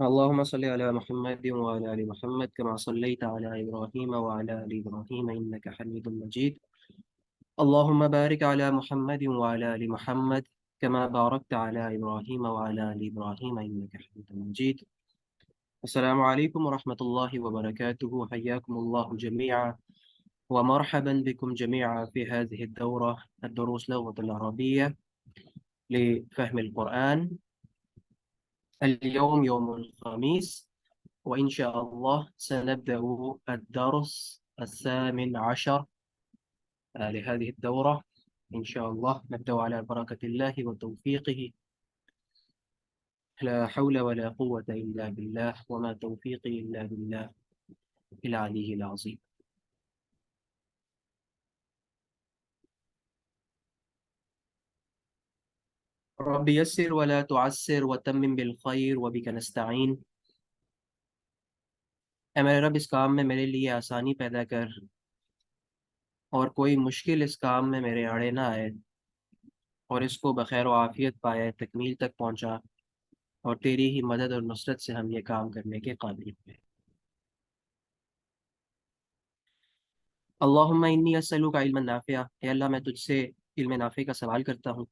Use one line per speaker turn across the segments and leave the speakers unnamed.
اللهم صل على محمد وعلى آل محمد كما صليت على إبراهيم وعلى آل إبراهيم إنك حميد مجيد. اللهم بارك على محمد وعلى آل محمد كما باركت على إبراهيم وعلى آل إبراهيم إنك حميد مجيد. السلام عليكم ورحمة الله وبركاته، حياكم الله جميعا ومرحبا بكم جميعا في هذه الدورة، الدروس اللغة العربية لفهم القرآن. اليوم يوم الخميس، وإن شاء الله سنبدأ الدرس الثامن عشر لهذه الدورة. إن شاء الله نبدأ على بركة الله وتوفيقه، لا حول ولا قوة إلا بالله وما توفيقي إلا بالله العلي العظيم. رب يسر ولا تعسر وتمم بالخير وبك نستعين. اے میرے رب، اس کام میں میرے لیے آسانی پیدا کر اور کوئی مشکل اس کام میں میرے آڑے نہ آئے، اور اس کو بخیر و عافیت پائے، تکمیل تک پہنچا، اور تیری ہی مدد اور نصرت سے ہم یہ کام کرنے کے قابل ہوئے۔ اللہم انی اسألوک علما نافعا، اے اللہ میں تجھ سے علم نافع کا سوال کرتا ہوں،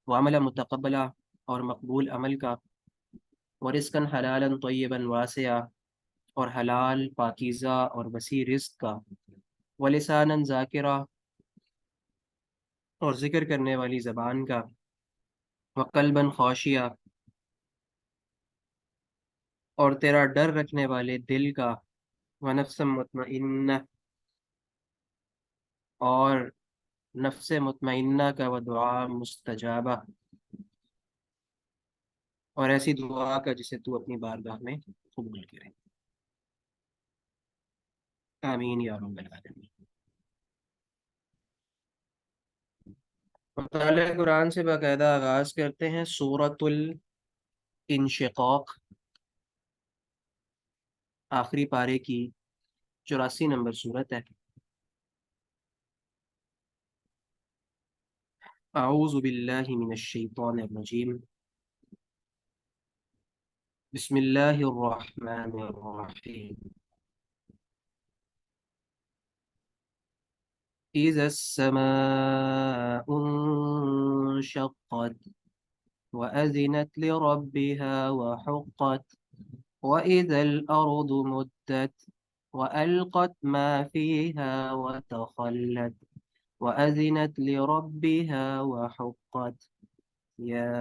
وعملا متقبلا، اور مقبول عمل کا، ورزقا حلالا طیبا واسعا، اور حلال پاکیزہ اور وسیع رزق کا، ولسانا ذاکرا، اور ذکر کرنے والی زبان کا، وقلبا خاشعا، اور تیرا ڈر رکھنے والے دل کا، ونفسا مطمئنہ، اور نفس مطمئنہ کا، ودعا مستجابہ، اور ایسی دعا کا جسے تو اپنی بارگاہ میں قبول کرے۔ آمین یا رب العالمین۔ مطالعہ قرآن سے باقاعدہ آغاز کرتے ہیں۔ سورۃ الانشقاق، آخری پارے کی 84 نمبر سورت ہے۔ اعوذ باللہ من الشیطان الرجیم، بسم اللہ الرحمن الرحیم۔ اذا السماء انشقت وأذنت لربها وحقت، وإذا الأرض مدت وألقت ما فيها وتخلت، وأذنت لربها وحقت، يا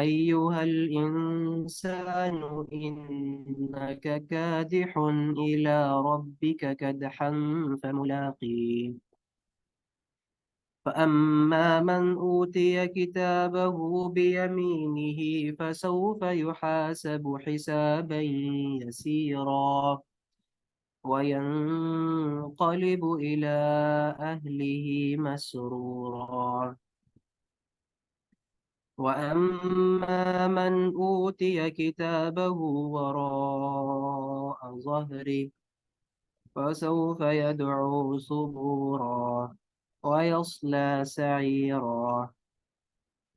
أيها الإنسان إنك كادح إلى ربك كدحا فملاقيه، فأما من أوتي كتابه بيمينه فسوف يحاسب حسابا يسيرا، وينقلب إلى أهله مسرورا، وأما من أوتي كتابه وراء ظهره فسوف يدعو ثبورا، ويصلى سعيرا،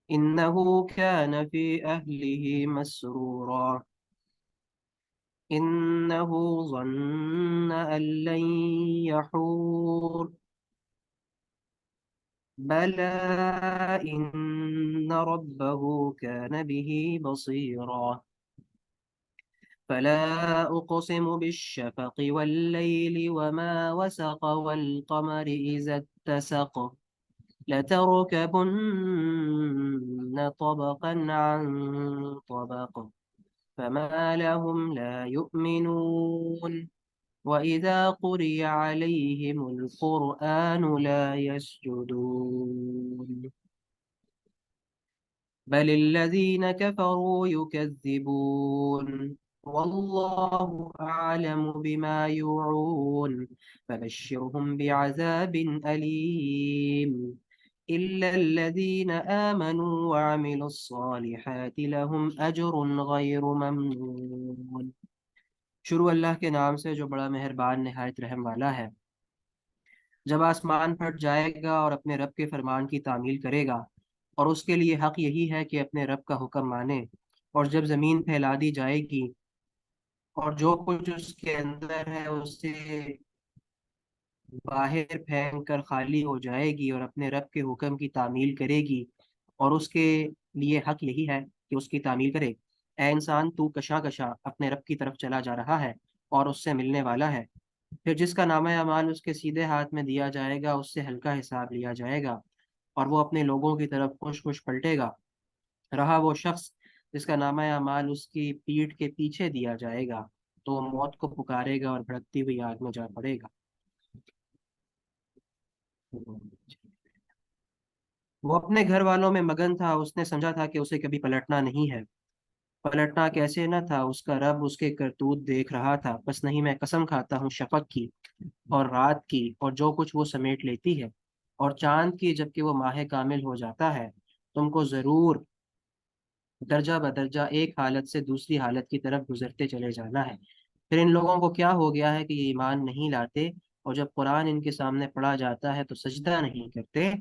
إنه كان في أهله مسرورا، إنه ظن أن لن يحور، بلى إن ربه كان به بصيرا، فلا أقسم بالشفق والليل وما وسق، والقمر إذا اتسق، لتركبن طبقا عن طبق، فما لهم لا يؤمنون، وإذا قرئ عليهم القرآن لا يسجدون، بل الذين كفروا يكذبون، والله أعلم بما يوعون، فبشرهم بعذاب أليم، إلا الذين آمنوا وعملوا الصالحات لهم أجر غير ممنون۔ شروع اللہ کے نام سے جو بڑا مہربان نہایت رحم والا ہے۔ جب آسمان پھٹ جائے گا اور اپنے رب کے فرمان کی تعمیل کرے گا، اور اس کے لیے حق یہی ہے کہ اپنے رب کا حکم مانے، اور جب زمین پھیلا دی جائے گی اور جو کچھ اس کے اندر ہے اسے باہر پھینک کر خالی ہو جائے گی اور اپنے رب کے حکم کی تعمیل کرے گی، اور اس کے لیے حق یہی ہے کہ اس کی تعمیل کرے۔ اے انسان، تو کشا کشا اپنے رب کی طرف چلا جا رہا ہے اور اس سے ملنے والا ہے۔ پھر جس کا نامہ اعمال اس کے سیدھے ہاتھ میں دیا جائے گا اس سے ہلکا حساب لیا جائے گا، اور وہ اپنے لوگوں کی طرف خوش خوش پلٹے گا۔ رہا وہ شخص جس کا نامہ اعمال اس کی پیٹھ کے پیچھے دیا جائے گا، تو وہ موت کو پکارے گا اور بھڑکتی ہوئی آگ میں جا پڑے گا۔ وہ اپنے گھر والوں میں مگن تھا، اس نے سمجھا تھا کہ اسے کبھی پلٹنا نہیں ہے۔ پلٹنا کیسے نہ تھا، اس کا رب اس کے کرتوت دیکھ رہا تھا۔ بس نہیں، میں قسم کھاتا ہوں شفق کی اور رات کی اور جو کچھ وہ سمیٹ لیتی ہے، اور چاند کی جب کہ وہ ماہ کامل ہو جاتا ہے، تم کو ضرور درجہ بدرجہ ایک حالت سے دوسری حالت کی طرف گزرتے چلے جانا ہے۔ پھر ان لوگوں کو کیا ہو گیا ہے کہ یہ ایمان نہیں لاتے، اور جب قرآن ان کے سامنے پڑھا جاتا ہے تو سجدہ نہیں کرتے،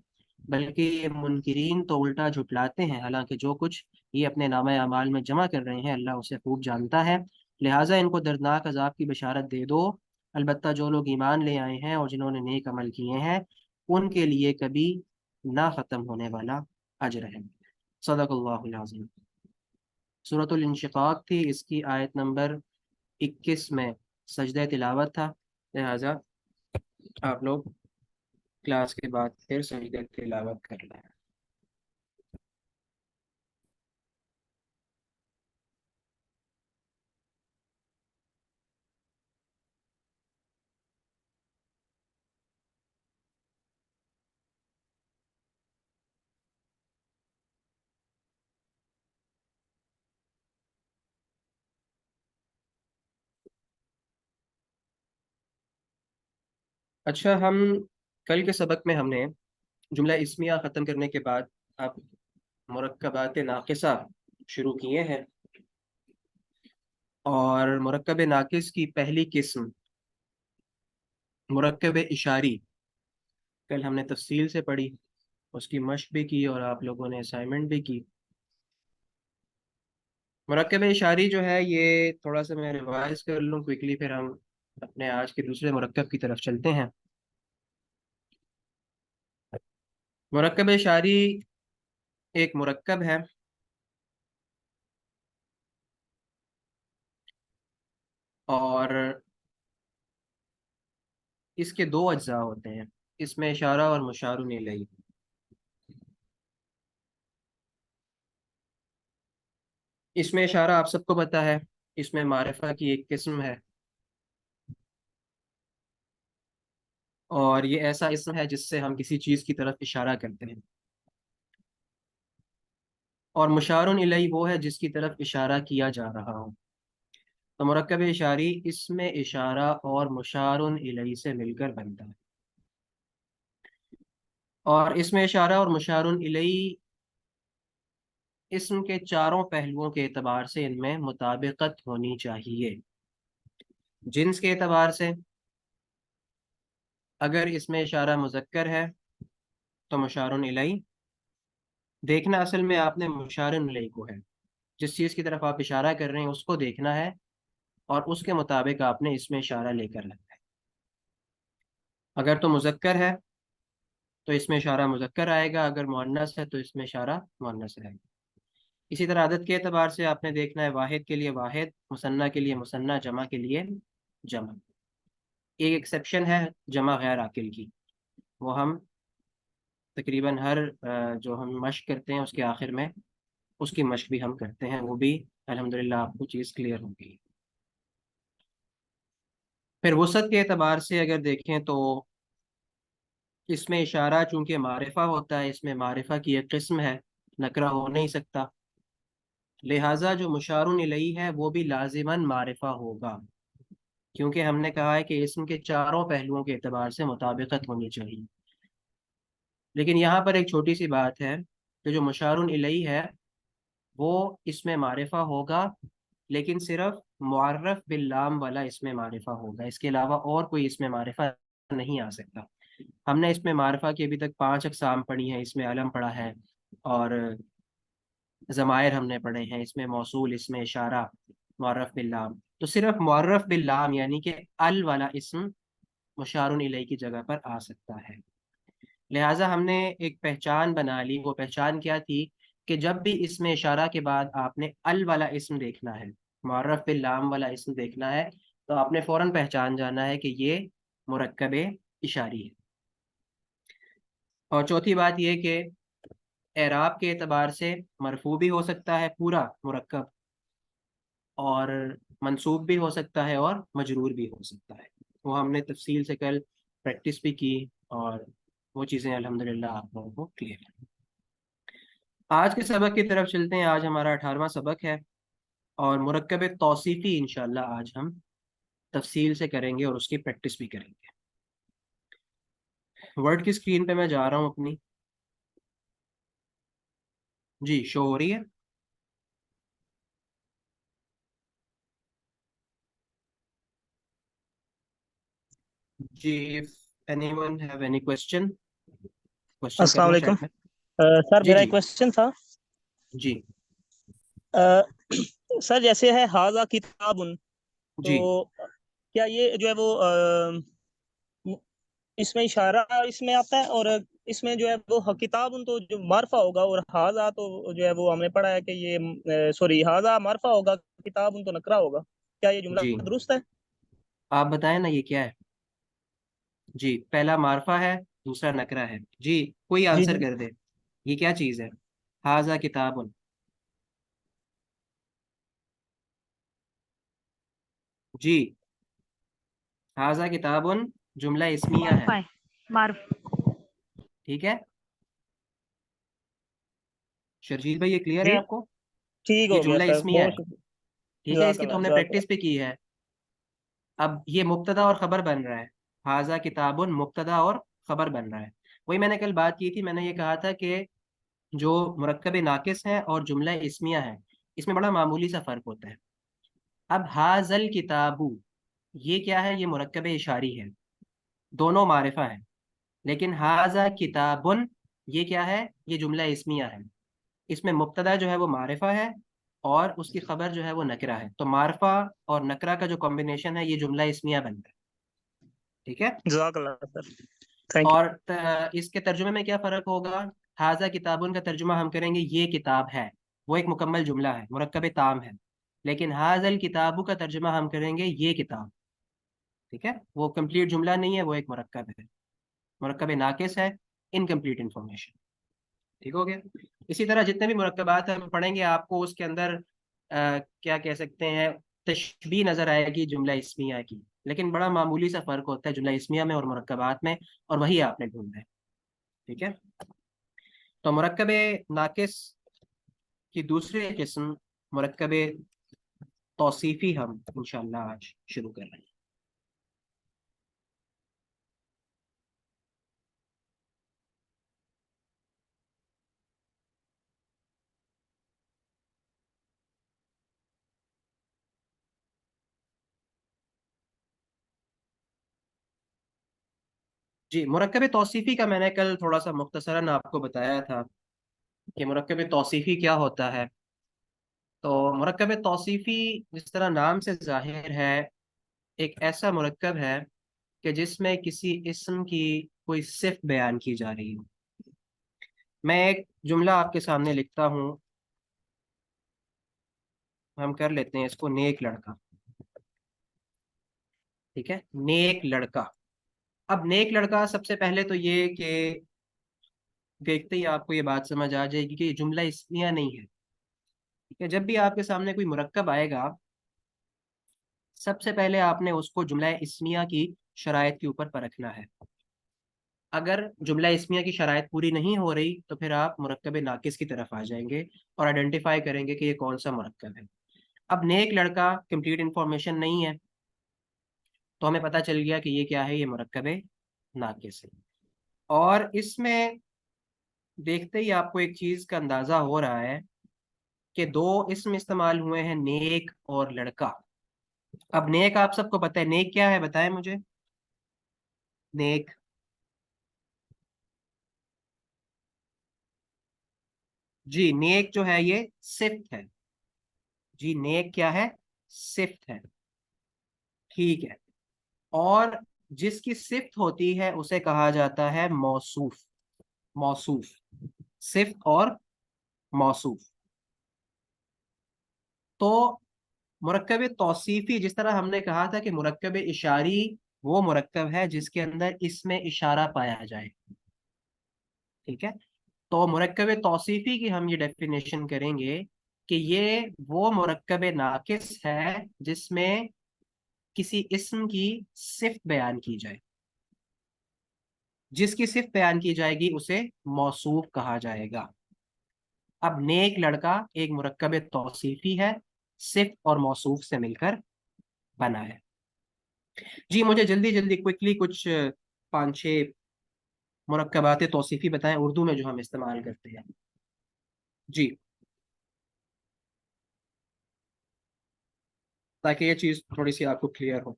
بلکہ یہ منکرین تو الٹا جھٹلاتے ہیں، حالانکہ جو کچھ یہ اپنے نامہ اعمال میں جمع کر رہے ہیں اللہ اسے خوب جانتا ہے۔ لہٰذا ان کو دردناک عذاب کی بشارت دے دو، البتہ جو لوگ ایمان لے آئے ہیں اور جنہوں نے نیک عمل کیے ہیں ان کے لیے کبھی نہ ختم ہونے والا اجر ہے۔ صدق اللہ العظیم۔ سورۃ الانشقاق تھی، اس کی آیت نمبر 21 میں سجدہ تلاوت تھا، لہٰذا آپ لوگ کلاس کے بعد پھر سجدہ تلاوت کر لیں۔ اچھا، ہم کل کے سبق میں ہم نے جملہ اسمیہ ختم کرنے کے بعد اب مرکبات ناقصہ شروع کیے ہیں، اور مرکب ناقص کی پہلی قسم مرکب اشاری کل ہم نے تفصیل سے پڑھی، اس کی مشق بھی کی اور آپ لوگوں نے اسائنمنٹ بھی کی۔ مرکب اشاری جو ہے یہ تھوڑا سا میں ریوائز کر لوں کوئکلی، پھر ہم اپنے آج کے دوسرے مرکب کی طرف چلتے ہیں۔ مرکب اشاری ایک مرکب ہے، اور اس کے دو اجزاء ہوتے ہیں، اس میں اشارہ اور مشار الیہ۔ اس میں اشارہ آپ سب کو پتہ ہے، اس میں معرفہ کی ایک قسم ہے، اور یہ ایسا اسم ہے جس سے ہم کسی چیز کی طرف اشارہ کرتے ہیں، اور مشار الیہ وہ ہے جس کی طرف اشارہ کیا جا رہا ہو۔ تو مرکب اشاری اس میں اشارہ اور مشار الیہ سے مل کر بنتا ہے، اور اس میں اشارہ اور مشار الیہ اسم کے چاروں پہلوؤں کے اعتبار سے ان میں مطابقت ہونی چاہیے۔ جنس کے اعتبار سے اگر اس میں اشارہ مذکر ہے تو مشار الیہ، دیکھنا اصل میں آپ نے مشار الیہ کو ہے، جس چیز کی طرف آپ اشارہ کر رہے ہیں اس کو دیکھنا ہے، اور اس کے مطابق آپ نے اس میں اشارہ لے کر رکھنا ہے۔ اگر تو مذکر ہے تو اس میں اشارہ مذکر آئے گا، اگر مؤنث ہے تو اس میں اشارہ مؤنث رہے گا۔ اسی طرح عدد کے اعتبار سے آپ نے دیکھنا ہے، واحد کے لیے واحد، مثنیٰ کے لیے مثنیٰ، جمع کے لیے جمع۔ ایک ایکسیپشن ہے جمع غیر عاقل کی، وہ ہم تقریباً ہر جو ہم مشق کرتے ہیں اس کے آخر میں اس کی مشق بھی ہم کرتے ہیں، وہ بھی الحمدللہ آپ کو چیز کلیئر ہوگی۔ پھر وسعت کے اعتبار سے اگر دیکھیں تو اس میں اشارہ چونکہ معرفہ ہوتا ہے، اس میں معرفہ کی ایک قسم ہے، نکرہ ہو نہیں سکتا، لہٰذا جو مشار الیہ ہے وہ بھی لازماً معرفہ ہوگا، کیونکہ ہم نے کہا ہے کہ اسم کے چاروں پہلوؤں کے اعتبار سے مطابقت ہونی چاہیے۔ لیکن یہاں پر ایک چھوٹی سی بات ہے کہ جو مشار الیہ ہے وہ اس میں معرفہ ہوگا، لیکن صرف معرف باللام والا اس میں معرفہ ہوگا، اس کے علاوہ اور کوئی اس میں معرفہ نہیں آ سکتا۔ ہم نے اس میں معرفہ کی ابھی تک 5 اقسام پڑھی ہیں، اس میں علم پڑھا ہے، اور ضمائر ہم نے پڑھے ہیں، اس میں موصول، اس میں اشارہ، معرف باللام۔ تو صرف معرف باللام یعنی کہ ال والا اسم مشار الیہ کی جگہ پر آ سکتا ہے۔ لہٰذا ہم نے ایک پہچان بنا لی، وہ پہچان کیا تھی کہ جب بھی اسم اشارہ کے بعد آپ نے ال والا اسم دیکھنا ہے، معرف باللام والا اسم دیکھنا ہے، تو آپ نے فوراً پہچان جانا ہے کہ یہ مرکب اشاری ہے۔ اور چوتھی بات یہ کہ اعراب کے اعتبار سے مرفوع بھی ہو سکتا ہے پورا مرکب، اور منصوب بھی ہو سکتا ہے، اور مجرور بھی ہو سکتا ہے۔ وہ ہم نے تفصیل سے کل پریکٹس بھی کی، اور وہ چیزیں الحمدللہ آپ لوگوں کو کلیئر ہیں۔ آج کے سبق کی طرف چلتے ہیں۔ آج ہمارا 18واں سبق ہے، اور مرکب توصیفی انشاءاللہ آج ہم تفصیل سے کریں گے اور اس کی پریکٹس بھی کریں گے۔ ورڈ کی اسکرین پہ میں جا رہا ہوں اپنی، جی شو ہو رہی ہے؟ جی if anyone have any question کر
السلام
لیں
علیکم
چیٹ میں۔
سر،
جی
میرا
جی
ایک کوشچن تھا۔
جی
سر جیسے ہے ہاذا کتاب، تو
جی
کیا یہ جو ہے وہ اس میں اشارہ اس میں آتا ہے، اور اس میں جو ہے وہ کتاب تو جو معرفہ ہوگا، اور ہاذا تو جو ہے وہ ہم نے پڑھا ہے کہ یہ سوری ہاذا معرفہ ہوگا، کتاب تو نکرہ ہوگا، کیا یہ جملہ
جی
درست ہے؟
آپ بتائیں نا یہ کیا ہے؟ جی پہلا معرفہ ہے، دوسرا نکرہ ہے۔ جی کوئی
جی
آنسر
جی
کر دے، یہ کیا چیز ہے؟ ہاذا کتاب، جی ہاذا کتاب جملہ اسمیہ ہے،
معرفہ ہے، معرف
ٹھیک ہے؟ شرجیل بھائی یہ کلیئر ہے
جی
آپ کو؟
ٹھیک
یہ
ہو گیا
جملہ
سر،
اسمیہ ہے،
بہت شکریہ۔
ٹھیک ہے؟ اس
جزاک
کی تو
اللہ،
ہم نے
جزاک اللہ۔
پریکٹس بھی کی ہے۔ اب یہ مبتدا اور خبر بن رہا ہے، ہاذا کتاب مبتدا اور خبر بن رہا ہے۔ وہی میں نے کل بات کی تھی، میں نے یہ کہا تھا کہ جو مرکب ناقص ہیں اور جملہ اسمیہ ہے، اس میں بڑا معمولی سا فرق ہوتا ہے۔ اب ہاذل کتابو، یہ کیا ہے؟ یہ مرکب اشاری ہے، دونوں معرفہ ہیں، لیکن ہاذا کتابن یہ کیا ہے؟ یہ جملہ اسمیہ ہے۔ اس میں مبتدا جو ہے وہ معرفہ ہے، اور اس کی خبر جو ہے وہ نکرہ ہے، تو معرفہ اور نکرہ کا جو کمبینیشن ہے یہ جملہ اسمیہ بنتا ہے، ٹھیک ہے؟
جزاک اللہ سر، تھینک
اور اس کے ترجمے میں کیا فرق ہوگا؟ ہاذا کتابن کا ترجمہ ہم کریں گے یہ کتاب ہے، وہ ایک مکمل جملہ ہے، مرکب تام ہے، لیکن ہاذل کتابو کا ترجمہ ہم کریں گے یہ کتاب، ٹھیک ہے؟ وہ کمپلیٹ جملہ نہیں ہے، وہ ایک مرکب ہے، مرکب ناقص ہے، انکمپلیٹ انفارمیشن، ٹھیک ہو گیا؟ اسی طرح جتنے بھی مرکبات ہم پڑھیں گے آپ کو اس کے اندر کیا کہہ سکتے ہیں، تشبیہ نظر آئے گی جملہ اسمیہ کی، لیکن بڑا معمولی سا فرق ہوتا ہے جملہ اسمیہ میں اور مرکبات میں، اور وہی آپ نے ڈھونڈنا ہے، ٹھیک ہے؟ تو مرکب ناقص کی دوسری قسم مرکب توصیفی ہم انشاءاللہ آج شروع کر رہے ہیں۔ جی مرکب توصیفی کا میں نے کل تھوڑا سا مختصراً آپ کو بتایا تھا کہ مرکب توصیفی کیا ہوتا ہے۔ تو مرکب توصیفی جس طرح نام سے ظاہر ہے، ایک ایسا مرکب ہے کہ جس میں کسی اسم کی کوئی صفت بیان کی جا رہی ہو۔ میں ایک جملہ آپ کے سامنے لکھتا ہوں، ہم کر لیتے ہیں اس کو نیک لڑکا، ٹھیک ہے؟ نیک لڑکا۔ اب نیک لڑکا سب سے پہلے تو یہ کہ دیکھتے ہی آپ کو یہ بات سمجھ آ جائے گی کہ یہ جملہ اسمیہ نہیں ہے، ٹھیک ہے؟ جب بھی آپ کے سامنے کوئی مرکب آئے گا، سب سے پہلے آپ نے اس کو جملہ اسمیہ کی شرائط کے اوپر پرکھنا ہے۔ اگر جملہ اسمیہ کی شرائط پوری نہیں ہو رہی تو پھر آپ مرکب ناقص کی طرف آ جائیں گے اور آئیڈینٹیفائی کریں گے کہ یہ کون سا مرکب ہے۔ اب نیک لڑکا کمپلیٹ انفارمیشن نہیں ہے، تو ہمیں پتہ چل گیا کہ یہ کیا ہے؟ یہ مرکب ناقص ہے۔ اور اس میں دیکھتے ہی آپ کو ایک چیز کا اندازہ ہو رہا ہے کہ دو اسم استعمال ہوئے ہیں، نیک اور لڑکا۔ اب نیک آپ سب کو پتہ ہے، نیک کیا ہے؟ بتائیں مجھے، نیک جی نیک جو ہے یہ صفت ہے، جی نیک کیا ہے؟ صفت ہے۔ ٹھیک ہے. اور جس کی صفت ہوتی ہے اسے کہا جاتا ہے موصوف. موصوف، صفت اور موصوف. تو مرکب توصیفی، جس طرح ہم نے کہا تھا کہ مرکب اشاری وہ مرکب ہے جس کے اندر اسم اشارہ پایا جائے. ٹھیک ہے. تو مرکب توصیفی کی ہم یہ ڈیفینیشن کریں گے کہ یہ وہ مرکب ناقص ہے جس میں کسی اسم کی صفت بیان کی جائے. جس کی صفت بیان کی جائے گی اسے موصوف کہا جائے گا. اب نیک لڑکا ایک مرکب توصیفی ہے، صفت اور موصوف سے مل کر بنا ہے. جی مجھے جلدی جلدی کوئکلی کچھ 5-6 مرکبات توصیفی بتائیں اردو میں جو ہم استعمال کرتے ہیں. جی، تاکہ یہ چیز تھوڑی سی آپ کو کلیئر ہو،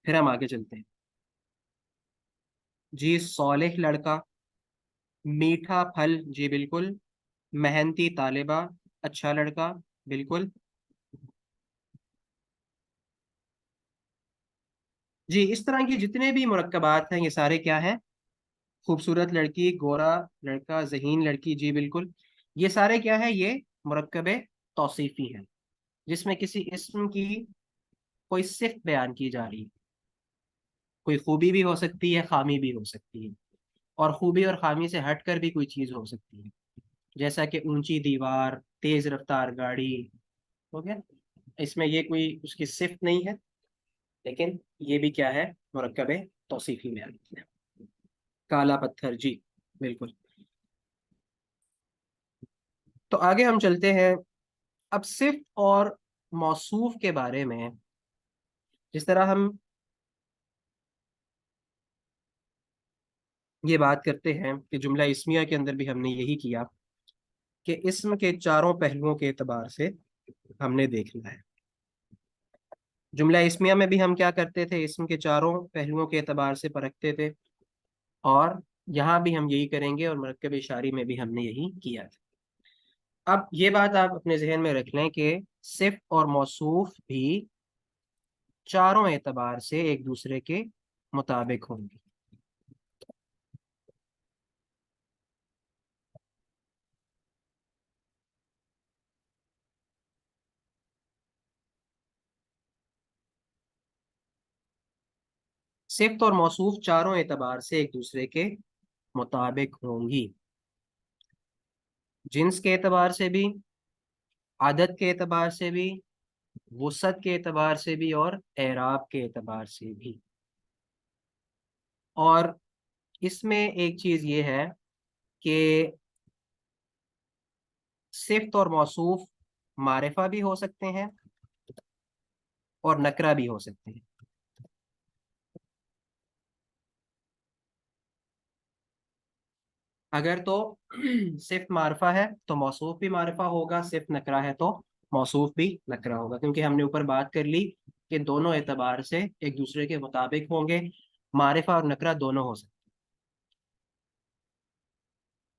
پھر ہم آگے چلتے ہیں. جی، صالح لڑکا، میٹھا پھل، جی بالکل. محنتی طالبہ، اچھا لڑکا، بالکل. جی، اس طرح کی جتنے بھی مرکبات ہیں یہ سارے کیا ہیں؟ خوبصورت لڑکی، گورا لڑکا، ذہین لڑکی، جی بالکل. یہ سارے کیا ہے؟ یہ مرکب توصیفی ہیں جس میں کسی اسم کی کوئی صفت بیان کی جا رہی ہے. کوئی خوبی بھی ہو سکتی ہے، خامی بھی ہو سکتی ہے، اور خوبی اور خامی سے ہٹ کر بھی کوئی چیز ہو سکتی ہے، جیسا کہ اونچی دیوار، تیز رفتار گاڑی. ہو گیا. اس میں یہ کوئی اس کی صفت نہیں ہے، لیکن یہ بھی کیا ہے؟ مرکب توصیفی میں آتی ہے. کالا پتھر، جی بالکل. تو آگے ہم چلتے ہیں. اب صفت اور موصوف کے بارے میں جس طرح ہم یہ بات کرتے ہیں کہ جملہ اسمیہ کے اندر بھی ہم نے یہی کیا کہ اسم کے چاروں پہلوؤں کے اعتبار سے ہم نے دیکھنا ہے. جملہ اسمیہ میں بھی ہم کیا کرتے تھے؟ اسم کے چاروں پہلوؤں کے اعتبار سے پرکھتے تھے، اور یہاں بھی ہم یہی کریں گے، اور مرکب اشاری میں بھی ہم نے یہی کیا تھا. اب یہ بات آپ اپنے ذہن میں رکھ لیں کہ صفت اور موصوف بھی چاروں اعتبار سے ایک دوسرے کے مطابق ہوں گی. صفت اور موصوف چاروں اعتبار سے ایک دوسرے کے مطابق ہوں گی. جنس کے اعتبار سے بھی، عدد کے اعتبار سے بھی، وسعت کے اعتبار سے بھی، اور اعراب کے اعتبار سے بھی. اور اس میں ایک چیز یہ ہے کہ صفت اور موصوف معرفہ بھی ہو سکتے ہیں اور نکرہ بھی ہو سکتے ہیں. اگر تو صفت معرفہ ہے تو موصوف بھی معرفہ ہوگا، صفت نکرہ ہے تو موصوف بھی نکرہ ہوگا، کیونکہ ہم نے اوپر بات کر لی کہ دونوں اعتبار سے ایک دوسرے کے مطابق ہوں گے. معرفہ اور نکرہ دونوں ہو سکتے ہیں.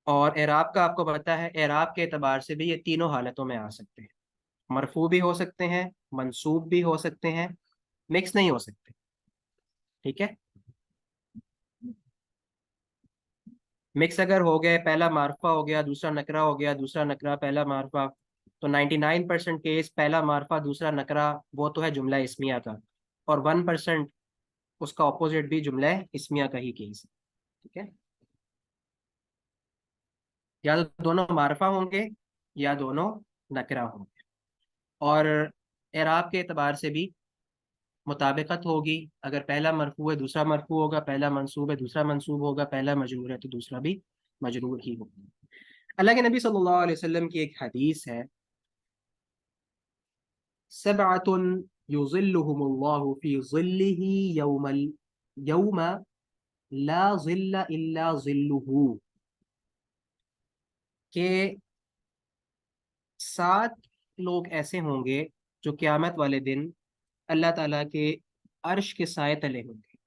اور اعراب کا آپ کو پتہ ہے، اعراب کے اعتبار سے بھی یہ تینوں حالتوں میں آ سکتے ہیں. مرفوع بھی ہو سکتے ہیں، منصوب بھی ہو سکتے ہیں، مکس نہیں ہو سکتے. ٹھیک ہے. مکس اگر ہو گئے، پہلا معرفہ ہو گیا دوسرا نکرہ ہو گیا، دوسرا نکرہ پہلا معرفہ، تو 99% کیس پہلا معرفہ دوسرا نکرہ وہ تو ہے جملہ اسمیہ کا، اور 1% اس کا اپوزٹ بھی جملہ اسمیہ کا ہی کیس. ٹھیک ہے. یا تو دونوں معرفہ ہوں گے یا دونوں نکرہ ہوں گے. اور اعراب کے اعتبار سے بھی مطابقت ہوگی. اگر پہلا مرفوع ہے دوسرا مرفوع ہوگا، پہلا منصوب ہے دوسرا منصوب ہوگا، پہلا مجرور ہے تو دوسرا بھی مجرور ہی ہوگا. اللہ کے نبی صلی اللہ علیہ وسلم کی ایک حدیث ہے، سبعۃ یظلهم اللہ فی ظلہ یوم لا ظل الا ظلہ، کہ 7 لوگ ایسے ہوں گے جو قیامت والے دن اللہ تعالیٰ کے عرش کے سائے تلے ہوں گے.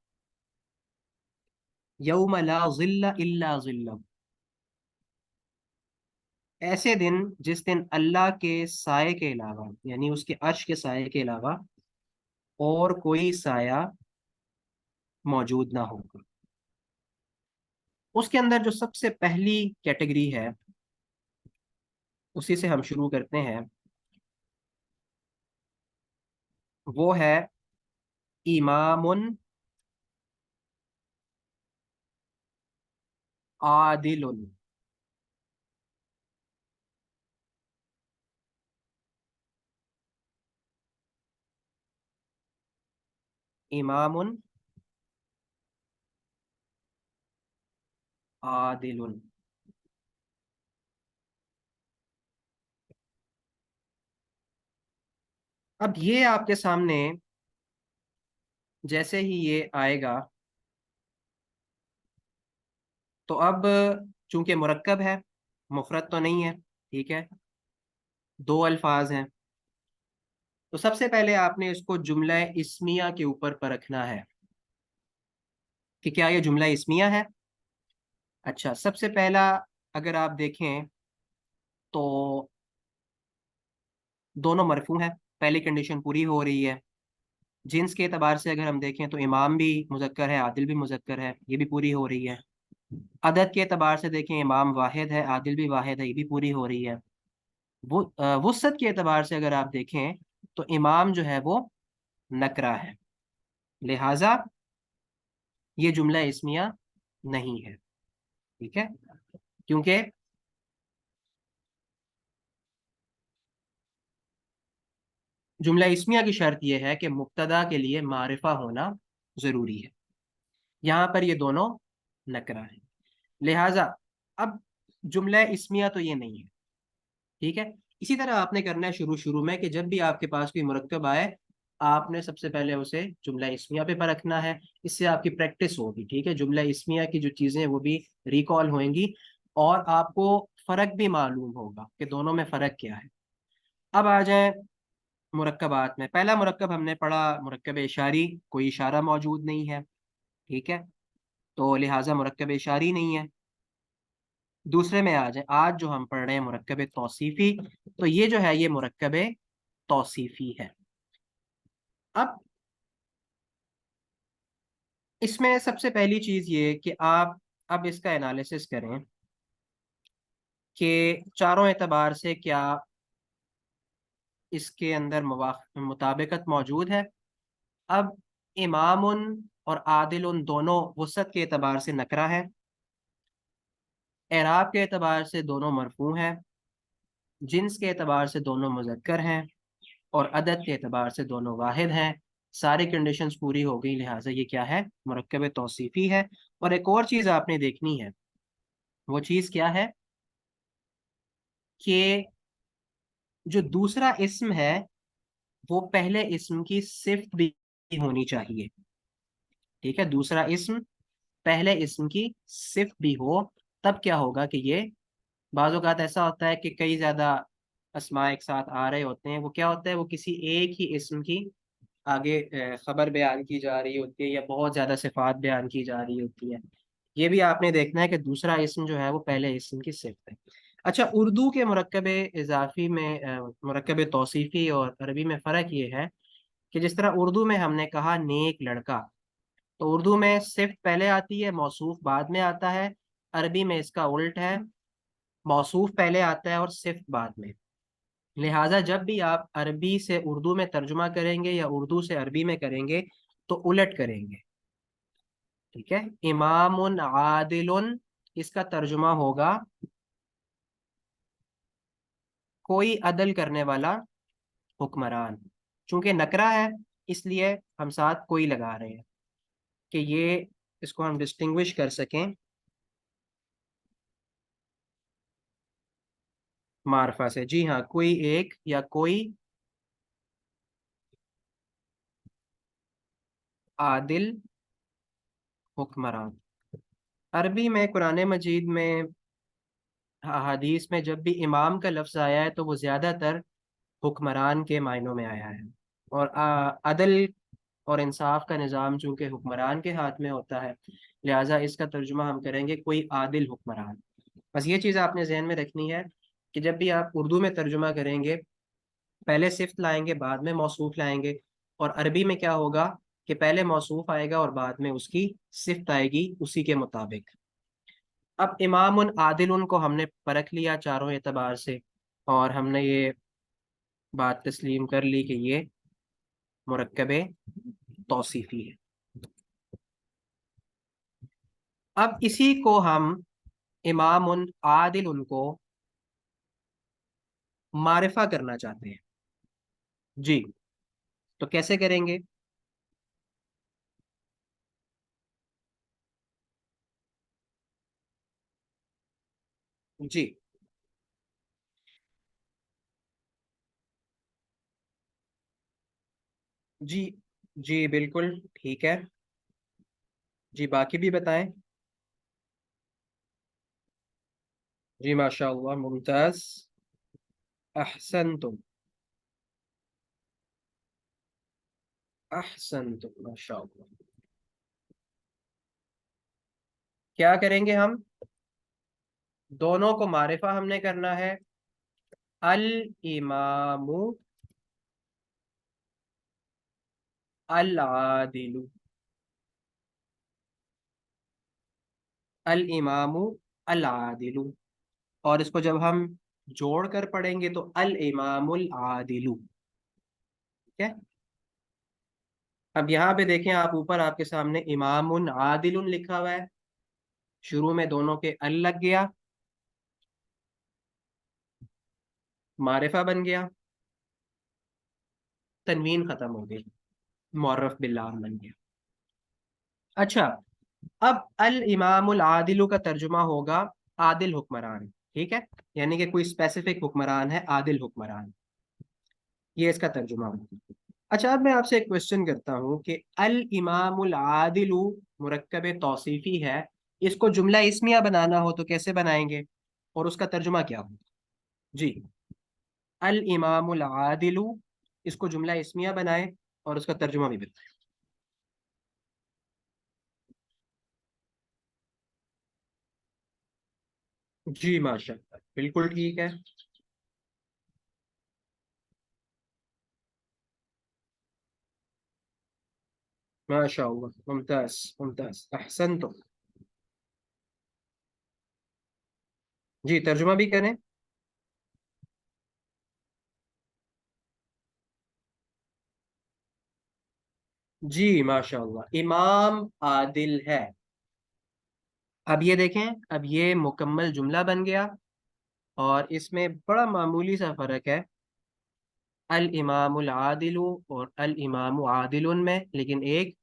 یوم لا ظل الا ظلہ، ایسے دن جس دن اللہ کے سائے کے علاوہ، یعنی اس کے عرش کے سائے کے علاوہ اور کوئی سایہ موجود نہ ہوگا۔ اس کے اندر جو سب سے پہلی کیٹیگری ہے اسی سے ہم شروع کرتے ہیں، وہ ہے امام عادل۔ امام عادل۔ اب یہ آپ کے سامنے جیسے ہی یہ آئے گا تو اب چونکہ مرکب ہے، مفرد تو نہیں ہے، ٹھیک ہے، دو الفاظ ہیں، تو سب سے پہلے آپ نے اس کو جملہ اسمیہ کے اوپر پرکھنا ہے کہ کیا یہ جملہ اسمیہ ہے۔ اچھا، سب سے پہلا اگر آپ دیکھیں تو دونوں مرفوع ہیں، پہلی کنڈیشن پوری ہو رہی ہے۔ جنس کے اعتبار سے اگر ہم دیکھیں تو امام بھی مذکر ہے، عادل بھی مذکر ہے، یہ بھی پوری ہو رہی ہے۔ عدد کے اعتبار سے دیکھیں امام واحد ہے، عادل بھی واحد ہے، یہ بھی پوری ہو رہی ہے۔ وسعت کے اعتبار سے اگر آپ دیکھیں تو امام جو ہے وہ نکرہ ہے، لہذا یہ جملہ اسمیہ نہیں ہے، ٹھیک ہے، کیونکہ جملہ اسمیہ کی شرط یہ ہے کہ مبتدا کے لیے معرفہ ہونا ضروری ہے، یہاں پر یہ دونوں نکرہ ہیں، لہذا اب جملہ اسمیہ تو یہ نہیں ہے، ٹھیک ہے۔ اسی طرح آپ نے کرنا ہے شروع میں کہ جب بھی آپ کے پاس کوئی مرکب آئے آپ نے سب سے پہلے اسے جملہ اسمیہ پہ پرکھنا ہے، اس سے آپ کی پریکٹس ہوگی، ٹھیک ہے، جملہ اسمیہ کی جو چیزیں وہ بھی ریکال ہوئیں گی اور آپ کو فرق بھی معلوم ہوگا کہ دونوں میں فرق کیا ہے۔ اب آ جائیں مرکبات میں، پہلا مرکب ہم نے پڑھا مرکب اشاری، کوئی اشارہ موجود نہیں ہے، ٹھیک ہے، تو لہٰذا مرکب اشاری نہیں ہے۔ دوسرے میں آ جائیں، آج جو ہم پڑھ رہے ہیں مرکب توصیفی، تو یہ جو ہے یہ مرکب توصیفی ہے۔ اب اس میں سب سے پہلی چیز یہ کہ آپ اب اس کا انالیسس کریں کہ چاروں اعتبار سے کیا اس کے اندر مطابقت موجود ہے۔ اب امام اور عادل دونوں وسعت کے اعتبار سے نکرہ ہے، اعراب کے اعتبار سے دونوں مرفوع ہیں، جنس کے اعتبار سے دونوں مذکر ہیں، اور عدد کے اعتبار سے دونوں واحد ہیں، ساری کنڈیشنز پوری ہو گئی، لہٰذا یہ کیا ہے، مرکب توصیفی ہے۔ اور ایک اور چیز آپ نے دیکھنی ہے، وہ چیز کیا ہے کہ جو دوسرا اسم ہے وہ پہلے اسم کی صفت بھی ہونی چاہیے، ٹھیک ہے، دوسرا اسم پہلے اسم کی صفت بھی ہو، تب کیا ہوگا کہ یہ بعض اوقات ایسا ہوتا ہے کہ کئی زیادہ اسماء ایک ساتھ آ رہے ہوتے ہیں، وہ کیا ہوتا ہے، وہ کسی ایک ہی اسم کی آگے خبر بیان کی جا رہی ہوتی ہے یا بہت زیادہ صفات بیان کی جا رہی ہوتی ہے، یہ بھی آپ نے دیکھنا ہے کہ دوسرا اسم جو ہے وہ پہلے اسم کی صفت ہے۔ اچھا، اردو کے مرکب اضافی میں مرکب توصیفی اور عربی میں فرق یہ ہے کہ جس طرح اردو میں ہم نے کہا نیک لڑکا، تو اردو میں صفت پہلے آتی ہے، موصوف بعد میں آتا ہے، عربی میں اس کا الٹ ہے، موصوف پہلے آتا ہے اور صفت بعد میں، لہٰذا جب بھی آپ عربی سے اردو میں ترجمہ کریں گے یا اردو سے عربی میں کریں گے تو الٹ کریں گے، ٹھیک ہے۔ امام عادل، اس کا ترجمہ ہوگا کوئی عدل کرنے والا حکمران، چونکہ نکرہ ہے اس لیے ہم ساتھ کوئی لگا رہے ہیں کہ یہ اس کو ہم ڈسٹنگوش کر سکیں معرفہ سے، جی ہاں، کوئی ایک یا کوئی عادل حکمران۔ عربی میں قرآن مجید میں احادیث میں جب بھی امام کا لفظ آیا ہے تو وہ زیادہ تر حکمران کے معنوں میں آیا ہے، اور عدل اور انصاف کا نظام چونکہ حکمران کے ہاتھ میں ہوتا ہے، لہٰذا اس کا ترجمہ ہم کریں گے کوئی عادل حکمران۔ بس یہ چیز آپ نے ذہن میں رکھنی ہے کہ جب بھی آپ اردو میں ترجمہ کریں گے پہلے صفت لائیں گے بعد میں موصوف لائیں گے، اور عربی میں کیا ہوگا کہ پہلے موصوف آئے گا اور بعد میں اس کی صفت آئے گی اسی کے مطابق۔ اب امام عادل کو ہم نے پرکھ لیا چاروں اعتبار سے، اور ہم نے یہ بات تسلیم کر لی کہ یہ مرکب توصیفی ہے۔ اب اسی کو ہم امام عادل کو معرفہ کرنا چاہتے ہیں، جی تو کیسے کریں گے؟ جی جی جی بالکل ٹھیک ہے، جی باقی بھی بتائیں۔ جی ماشاء اللہ ممتاز، احسنتم احسنتم ماشاء اللہ۔ کیا کریں گے ہم؟ دونوں کو معرفہ ہم نے کرنا ہے، الامام العادل، الامام العادل، اور اس کو جب ہم جوڑ کر پڑھیں گے تو الامام العادل، ٹھیک ہے؟ اب یہاں پہ دیکھیں آپ اوپر آپ کے سامنے امام عادل لکھا ہوا ہے، شروع میں دونوں کے ال لگ گیا، معرفہ بن گیا، تنوین ختم ہو گئی، معرف باللام بن گیا۔ اچھا، اب الامام العادل کا ترجمہ ہوگا عادل حکمران، ٹھیک ہے؟ یعنی کہ کوئی اسپیسیفک حکمران ہے، عادل حکمران، یہ اس کا ترجمہ ہوگا۔ اچھا اب میں آپ سے ایک کوشچن کرتا ہوں کہ الامام العادل مرکب توصیفی ہے، اس کو جملہ اسمیہ بنانا ہو تو کیسے بنائیں گے، اور اس کا ترجمہ کیا ہوگا؟ جی الامام العادل، اس کو جملہ اسمیہ بنائیں اور اس کا ترجمہ بھی بتائیں۔ جی ماشاء اللہ بالکل ٹھیک ہے، ماشاء اللہ ممتاز ممتاز احسنتم۔ جی ترجمہ بھی کریں۔ جی ماشاء اللہ امام عادل ہے۔ اب یہ دیکھیں، اب یہ مکمل جملہ بن گیا، اور اس میں بڑا معمولی سا فرق ہے الامام العادل اور الامام عادل میں، لیکن ایک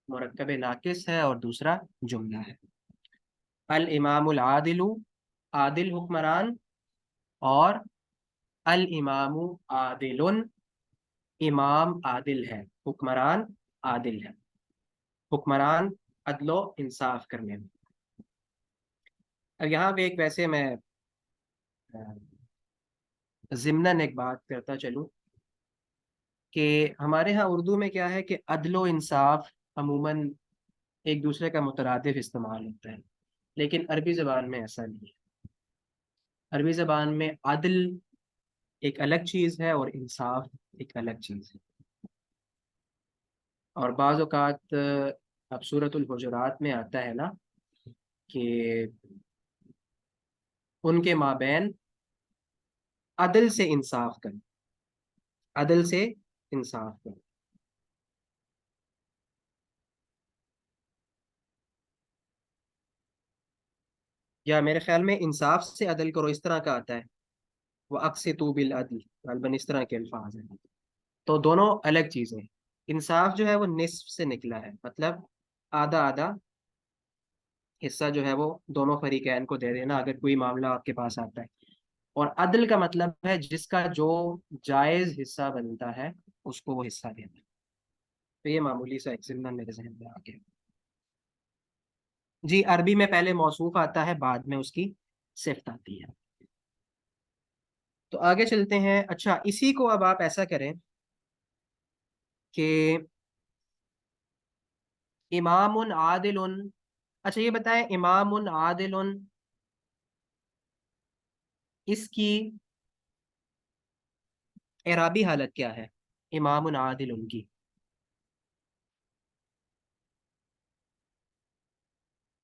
مرکب ناقص ہے اور دوسرا جملہ ہے۔ الامام العادل عادل حکمران، اور الامام عادل امام عادل ہے، حکمران عادل ہے، حکمران عدل و انصاف کرنے میں۔ اب یہاں پہ ایک ویسے میں ضمناً ایک بات کرتا چلوں کہ ہمارے ہاں اردو میں کیا ہے کہ عدل و انصاف عموماً ایک دوسرے کا مترادف استعمال ہوتا ہے، لیکن عربی زبان میں ایسا نہیں ہے۔ عربی زبان میں عدل ایک الگ چیز ہے اور انصاف ایک الگ چیز ہے، اور بعض اوقات اب سورۃ الحجرات میں آتا ہے نا کہ ان کے مابین عدل سے انصاف کریں، عدل سے انصاف کریں۔ یا میرے خیال میں انصاف سے عدل کرو اس طرح کا آتا ہے، وہ اقسطوا بالعدل، غالباً اس طرح کے الفاظ ہیں۔ تو دونوں الگ چیزیں ہیں۔ انصاف جو ہے وہ نصف سے نکلا ہے، مطلب آدھا آدھا حصہ جو ہے وہ دونوں فریقین کو دے دینا اگر کوئی معاملہ آپ کے پاس آتا ہے، اور عدل کا مطلب ہے جس کا جو جائز حصہ بنتا ہے اس کو وہ حصہ دینا۔ تو یہ معمولی سا ایک ضمن میرے ذہن میں آ گیا۔ جی عربی میں پہلے موصوف آتا ہے، بعد میں اس کی صفت آتی ہے۔ تو آگے چلتے ہیں۔ اچھا اسی کو اب آپ ایسا کریں کہ امام عادل، اچھا یہ بتائیں امام عادل اس کی اعرابی حالت کیا ہے؟ امام عادل کی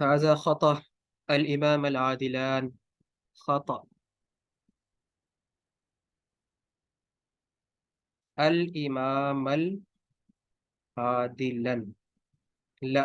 هذا خطأ، الإمام العادلان خطأ، الإمام العادلان، لا،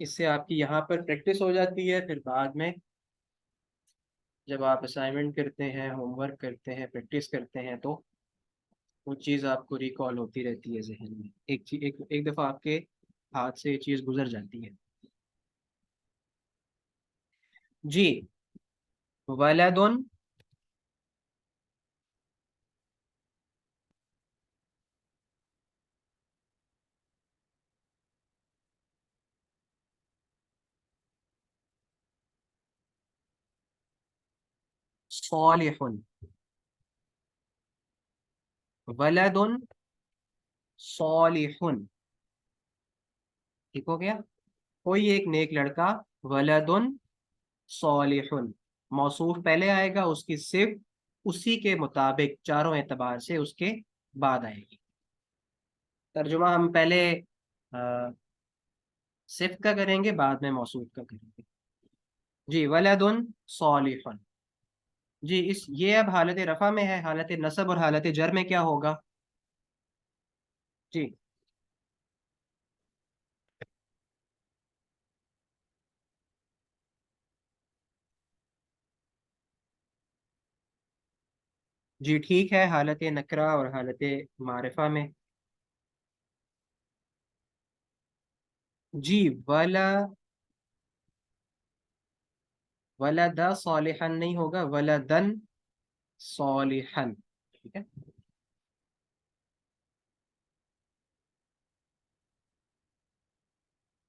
اس سے آپ کی یہاں پر پریکٹس ہو جاتی ہے، پھر بعد میں جب آپ اسائنمنٹ کرتے ہیں، ہوم ورک کرتے ہیں، پریکٹس کرتے ہیں، تو وہ چیز آپ کو ریکال ہوتی رہتی ہے ذہن میں، ایک دفعہ آپ کے ہاتھ سے یہ چیز گزر جاتی ہے۔ جی، ولد صالح، ولد صالح، ٹھیک ہو گیا؟ کوئی ایک نیک لڑکا، ولد صالح، موصوف پہلے آئے گا، اس کی صفت اسی کے مطابق چاروں اعتبار سے اس کے بعد آئے گی۔ ترجمہ ہم پہلے صفت کا کریں گے، بعد میں موصوف کا کریں گے۔ جی، ولد صالح، جی یہ اب حالت رفع میں ہے، حالت نصب اور حالت جر میں کیا ہوگا؟ جی جی ٹھیک ہے، حالت نکرہ اور حالت معرفہ میں۔ جی ولد صالحا نہیں ہوگا، ولدن صالحا، ٹھیک ہے؟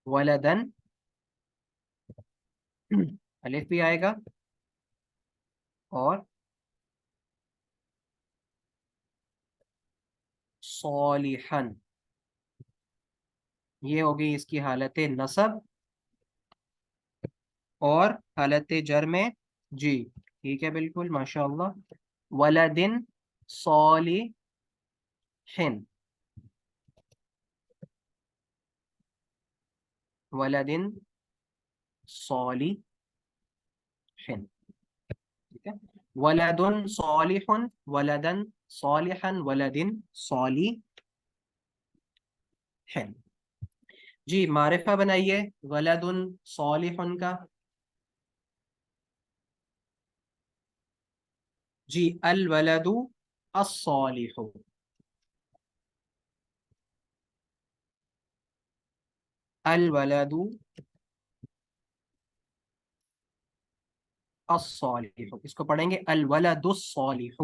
ولدن الف بھی آئے گا، اور صالحا، یہ ہوگی اس کی حالت نصب، اور حالت جر میں جی ٹھیک ہے، بالکل ماشاء اللہ، ولدن صالحن، ولدن صالحن، ٹھیک ہے، ولدن صالح، ولدن صالحا، ولدن صالحن۔ جی معرفہ بنائیے ولدن صالح کا۔ جی الولد الصالح، الولد الصالح، اس کو پڑھیں گے الولد الصالح۔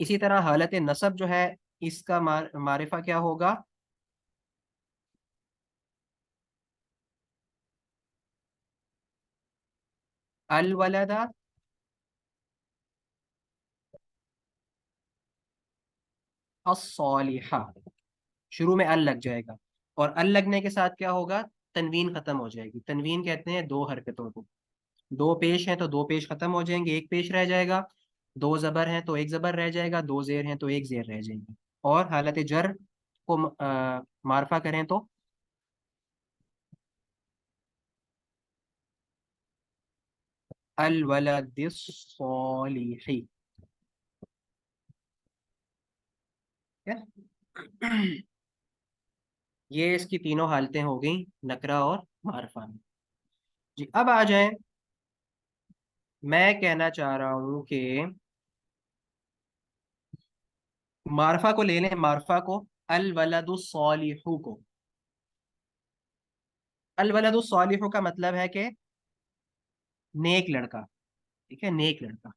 اسی طرح حالت نصب جو ہے، اس کا معرفہ کیا ہوگا؟ الولد الصالح، شروع میں ال لگ جائے گا، اور ال لگنے کے ساتھ کیا ہوگا؟ تنوین ختم ہو جائے گی۔ تنوین کہتے ہیں دو حرکتوں کو، دو پیش ہیں تو دو پیش ختم ہو جائیں گے، ایک پیش رہ جائے گا، دو زبر ہیں تو ایک زبر رہ جائے گا، دو زیر ہیں تو ایک زیر رہ جائے گی۔ اور حالت جر کو معرفہ کریں تو الولد الصالح، یہ اس کی تینوں حالتیں ہو گئیں، نکرہ اور معرفہ میں۔ جی اب آ جائیں، میں کہنا چاہ رہا ہوں کہ معرفہ کو لے لیں، معرفہ کو، الولد الصالح کو۔ الولد الصالح کا مطلب ہے کہ نیک لڑکا، ٹھیک ہے، نیک لڑکا۔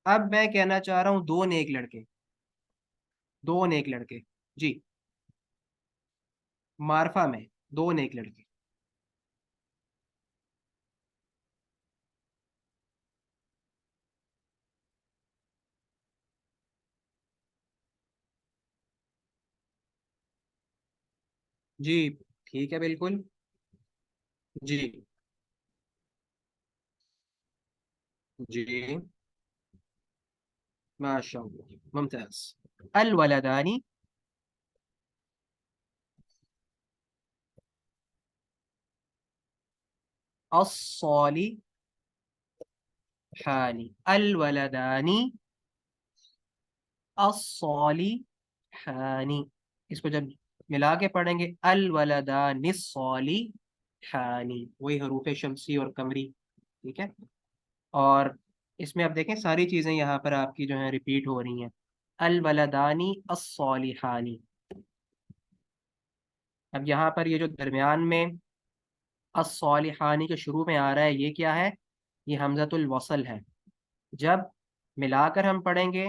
اب میں کہنا چاہ رہا ہوں دو نیک لڑکے، دو نیک لڑکے، جی معرفہ میں دو نیک لڑکے۔ جی ٹھیک ہے، بالکل، جی جی ماشاء اللہ، ممتاز۔ الولدانی الصالحان، الولدانی الصالحان، اس کو جب ملا کے پڑھیں گے الولدان الصالحانی، وہی حروف شمسی اور قمری، ٹھیک ہے؟ اور اس میں اب دیکھیں ساری چیزیں یہاں پر آپ کی جو ہیں ریپیٹ ہو رہی ہیں، الولدانی الصالحانی۔ اب یہاں پر یہ جو درمیان میں الصالحانی کے شروع میں آ رہا ہے، یہ کیا ہے؟ یہ حمزۃ الوصل ہے۔ جب ملا کر ہم پڑھیں گے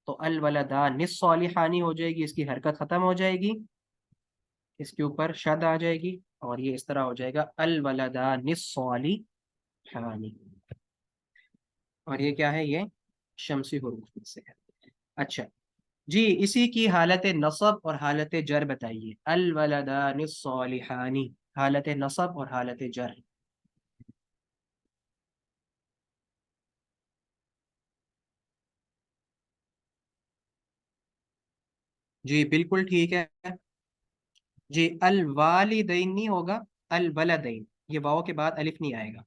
تو الولدان الصالحانی ہو جائے گی، اس کی حرکت ختم ہو جائے گی، اس کے اوپر شد آ جائے گی، اور یہ اس طرح ہو جائے گا الولدان الصالحانی۔ اور یہ کیا ہے؟ یہ شمسی حروف میں سے ہے۔ اچھا جی، اسی کی حالت نصب اور حالت جر بتائیے، الولدان الصالحانی، حالت نصب اور حالت جر۔ جی بالکل ٹھیک ہے جی، الوالدین نہیں ہوگا، الولدین، یہ واؤ کے بعد الف نہیں آئے گا۔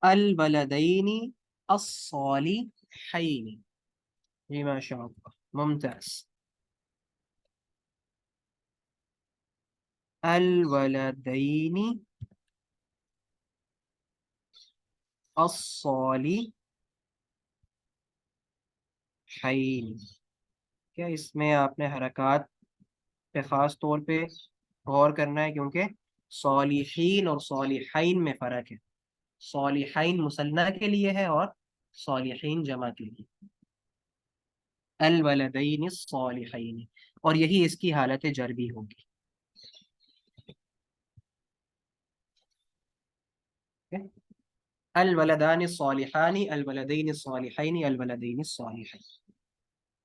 الولدین الصالحین، جی ماشاء اللہ، ممتاز۔ الولدین الصالحین، کیا اس میں آپ نے حرکات پہ خاص طور پہ غور کرنا ہے، کیونکہ صالحین اور صالحین میں فرق ہے، صالحین مثنیٰ کے لیے ہے اور صالحین جمع کے لیے، الولدین الصالحین، اور یہی اس کی حالت جر بھی ہوگی۔ الولدان الصالحان الولدین الصالحین الولدین الصالحین۔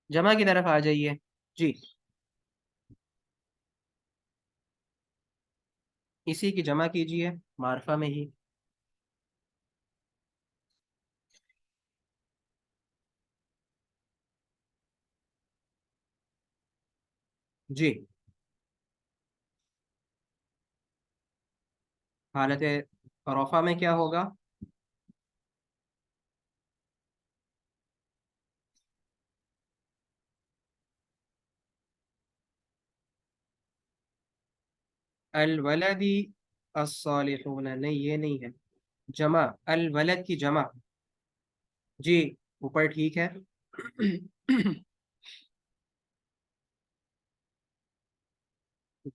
جمع کی طرف آ جائیے جی، اسی کی جمع کیجئے معرفہ میں ہی۔ جی، حالت رفع میں کیا ہوگا؟ الولدی الصالحون، نہیں یہ نہیں ہے، جمع، الولد کی جمع، جی اوپر ٹھیک ہے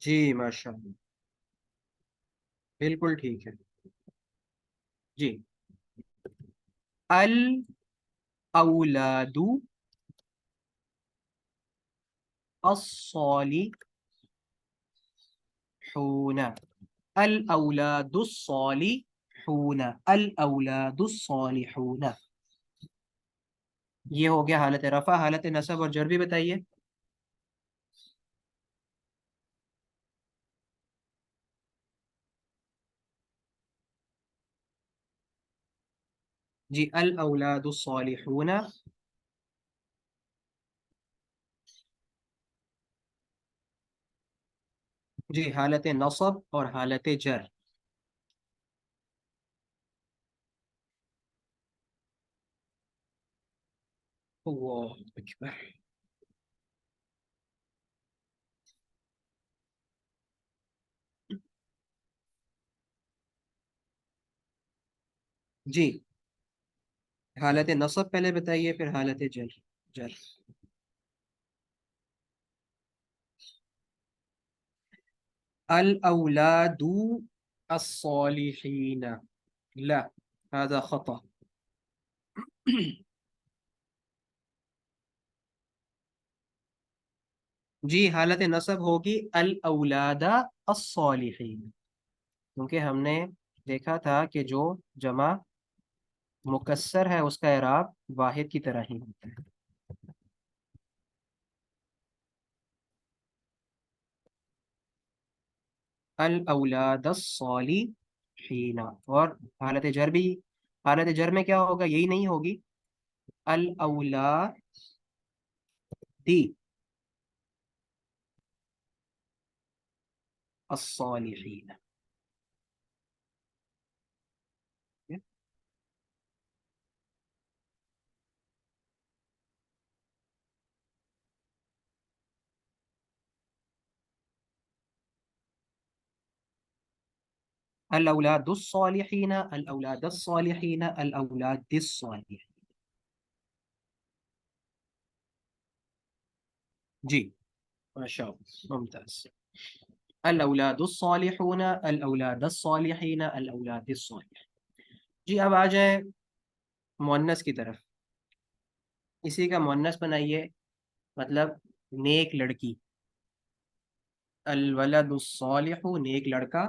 جی ماشاء اللہ، بالکل ٹھیک ہے جی۔ الاولاد الصالحون، الاولاد الصالحون، الاولاد الصالحون، یہ ہو گیا حالت رفع۔ حالت نصب اور جر بھی بتائیے۔ جی الاولاد الصالحون، جی حالت نصب اور حالت جر۔ اللہ اکبر، جی حالت نصب پہلے بتائیے، پھر حالت جر۔ جر الاولاد الصالحین، لا هذا خطأ جی حالت نصب ہوگی الاولاد الصالحین، کیونکہ ہم نے دیکھا تھا کہ جو جمع مکسر ہے اس کا اعراب واحد کی طرح ہی ہوتا ہے۔ الاولاد الصالحین، اور حالت جر بھی، حالت جر میں کیا ہوگا؟ یہی نہیں ہوگی، الاولاد الصالحین، الأولاد الصالحين الأولاد الصالحين الأولاد الصالحين. جی ماشاء اللہ ممتاز. الأولاد الصالحون الأولاد الصالحين الأولاد الصالحين. جی اب آ جائیں مؤنث کی طرف. اسی کا مؤنث بنائیے مطلب نیک لڑکی. الولد الصالح نیک لڑکا.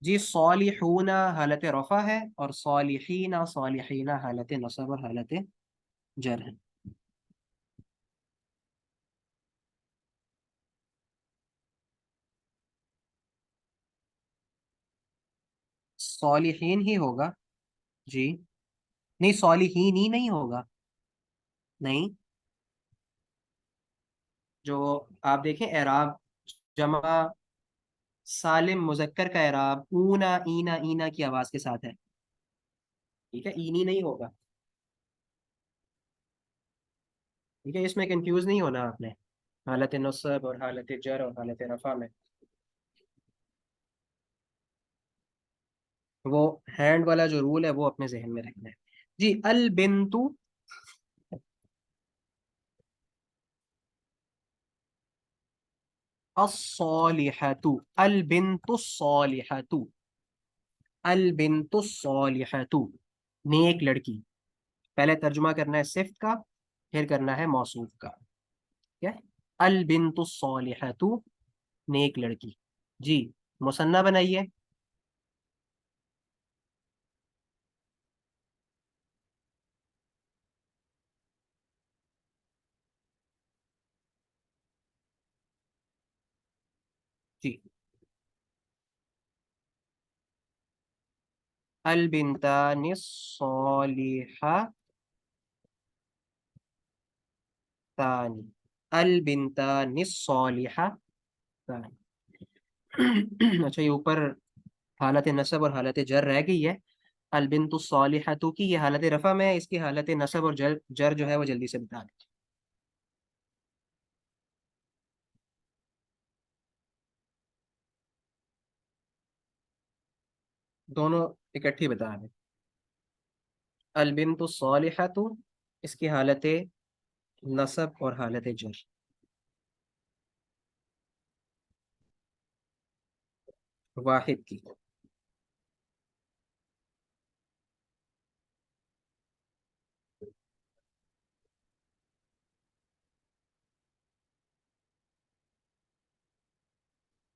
جی صالحون حالت رفع ہے اور صالحین صالحین حالت نصب اور حالت جر ہے. صالحین ہی ہوگا. جی نہیں صالحین ہی نہیں ہوگا. نہیں جو آپ دیکھیں اعراب جمع سالم مذکر کا اعراب اونا اینا اینا کی آواز کے ساتھ ہے. ٹھیک ہے اینی نہیں ہوگا. ٹھیک ہے اس میں کنفیوز نہیں ہونا آپ نے حالت نصب اور حالت جر اور حالت رفع میں. وہ ہینڈ والا جو رول ہے وہ اپنے ذہن میں رکھنا ہے. جی البنتو الصالحۃ البنت الصالحۃ البنت الصالحۃ نیک لڑکی. پہلے ترجمہ کرنا ہے صفت کا پھر کرنا ہے موصوف کا. کیا البنت الصالحۃ نیک لڑکی. جی مثنیٰ بنائیے. جی البنتان الصالحتان البنتان الصالحتان. اچھا یہ اوپر حالت نصب اور حالت جر رہ گئی ہے. البنت الصالحۃ کی یہ حالت رفع میں ہے. اس کی حالت نصب اور جر جو ہے وہ جلدی سے بتا دیں. دونوں اکٹھی بتا دیں. البنت الصالحۃ اس کی حالت نصب اور حالت جر. واحد کی.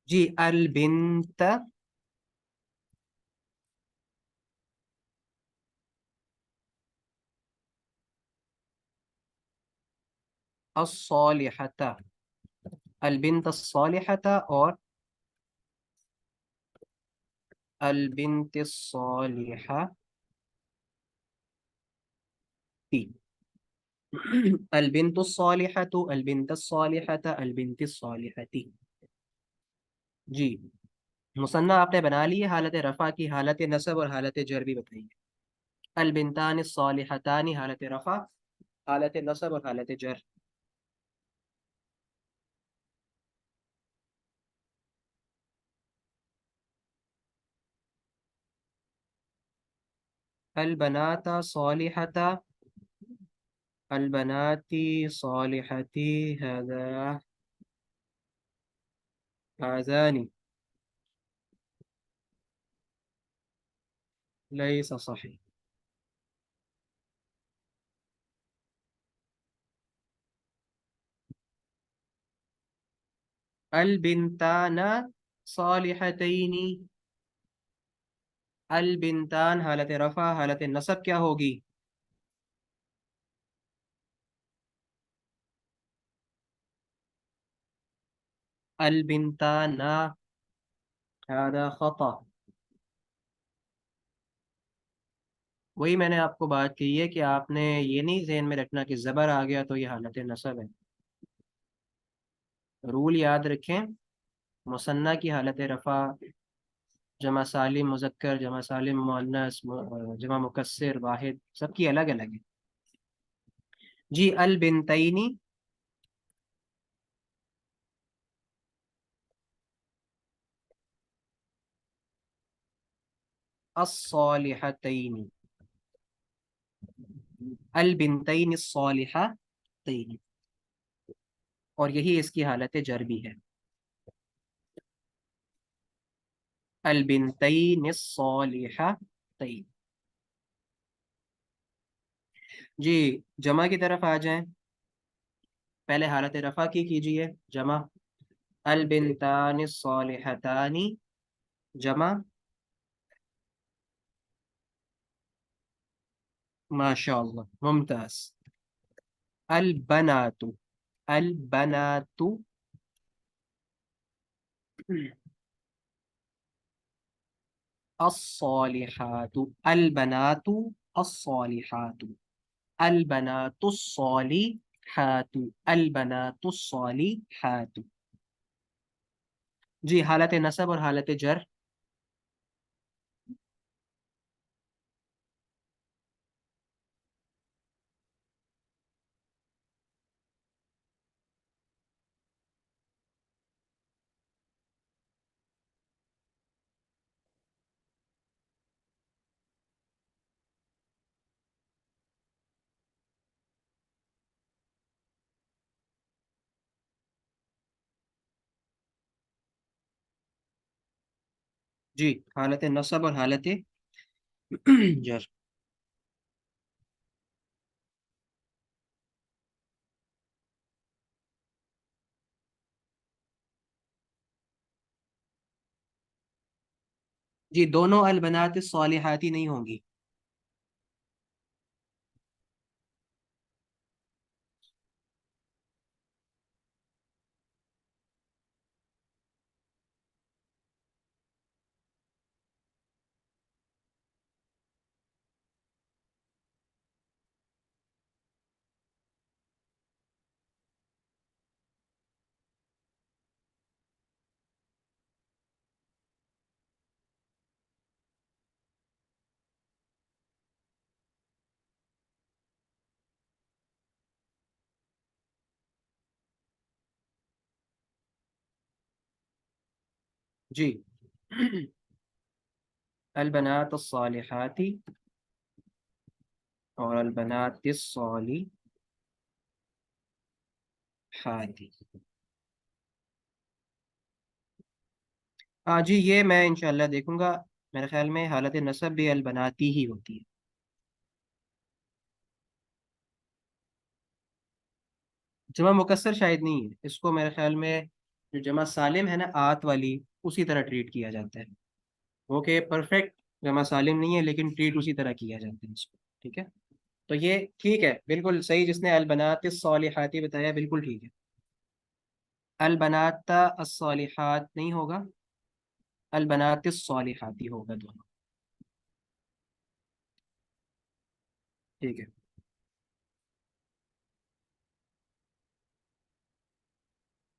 جی البنت الصالحۃ البنت الصالحۃ اور البنت الصالحہ البنت الصالحۃ البنت الصالحۃ البنت الصالحۃ. جی مثنیٰ آپ نے بنا لی ہے. حالت رفع کی حالت نصب اور حالت جر بھی بتائیے. البنتان الصالحتان حالت رفع حالت نصب اور حالت جر. البنات صالحۃ البنات صالحۃ هذان ليس صحيح. البنتان صالحتین البنتان حالت رفع حالت نصب کیا ہوگی؟ البنتان. هذا خطأ. وہی میں نے آپ کو بات کی ہے کہ آپ نے یہ نہیں ذہن میں رکھنا کہ زبر آ گیا تو یہ حالت نصب ہے. رول یاد رکھیں. مثنیٰ کی حالت رفع جمع سالم مذکر جمع سالم مؤنث جمع مکسر واحد سب کی الگ الگ ہے. جی البنتینی الصالحتین، البنتین الصالحتین، اور یہی اس کی حالت جر بھی ہے، البنتین الصالحتین۔ جی جمع کی طرف آ جائیں، پہلے حالت رفع کی کیجئے جمع، البنتان الصالحتان، جمع، ماشاء اللہ ممتاز، البنات، البنات، الصالحات، البنات الصالحات، البنات الصالحات، البنات الصالحات۔ جی حالت نصب اور حالت جر، جی حالت نصب اور حالت جر۔ جی دونوں البنات الصالحاتی نہیں ہوں گی، جی البنات الصالحات اور البنات الصالحات۔ ہاں جی یہ میں انشاءاللہ دیکھوں گا، میرے خیال میں حالت نصب بھی البناتی ہی ہوتی ہے، جمع مکسر شاید نہیں ہے، اس کو میرے خیال میں جو جمع سالم ہے نا آت والی، اسی طرح ٹریٹ کیا جاتا ہے، وہ کہ پرفیکٹ جمع سالم نہیں ہے لیکن ٹریٹ اسی طرح کیا جاتا ہے اس کو، ٹھیک ہے؟ تو یہ ٹھیک ہے بالکل صحیح، جس نے البنات الصالحاتی بتایا بالکل ٹھیک ہے، البنات الصالحات نہیں ہوگا، البنات الصالحاتی ہوگا دونوں، ٹھیک ہے؟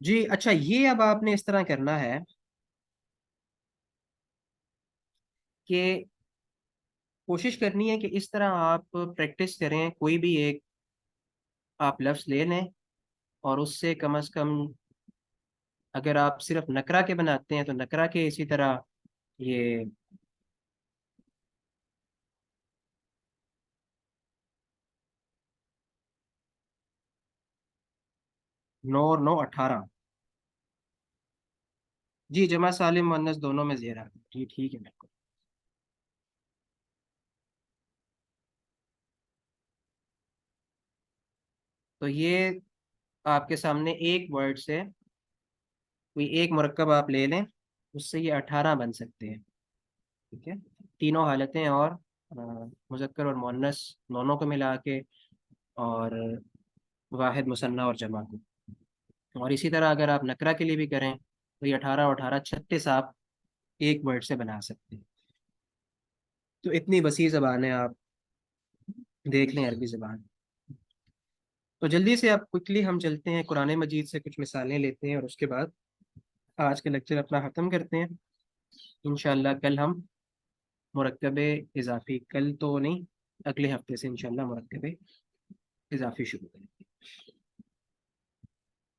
جی اچھا یہ اب آپ نے اس طرح کرنا ہے کہ کوشش کرنی ہے کہ اس طرح آپ پریکٹس کریں، کوئی بھی ایک آپ لفظ لے لیں اور اس سے کم از کم، اگر آپ صرف نکرا کے بناتے ہیں تو نکرا کے اسی طرح یہ نو اور نو 18، جی جمع سالم مؤنث دونوں میں زیر آتا ہے، جی ٹھیک ہے بالکل۔ تو یہ آپ کے سامنے ایک ورڈ سے کوئی ایک مرکب آپ لے لیں، اس سے یہ 18 بن سکتے ہیں، ٹھیک ہے؟ تینوں حالتیں اور مذکر اور مؤنث دونوں کو ملا کے، اور واحد مثنیٰ اور جمع کو، اور اسی طرح اگر آپ نکرہ کے لیے بھی کریں تو یہ 18 اور 18 36 آپ ایک ورڈ سے بنا سکتے ہیں، تو اتنی وسیع زبان ہے، آپ دیکھ لیں عربی زبان۔ تو جلدی سے آپ کوئکلی ہم چلتے ہیں قرآن مجید سے کچھ مثالیں لیتے ہیں، اور اس کے بعد آج کا لیکچر اپنا ختم کرتے ہیں انشاءاللہ۔ کل ہم مرکب اضافی، کل تو نہیں اگلے ہفتے سے انشاءاللہ مرکب اضافی شروع کریں گے۔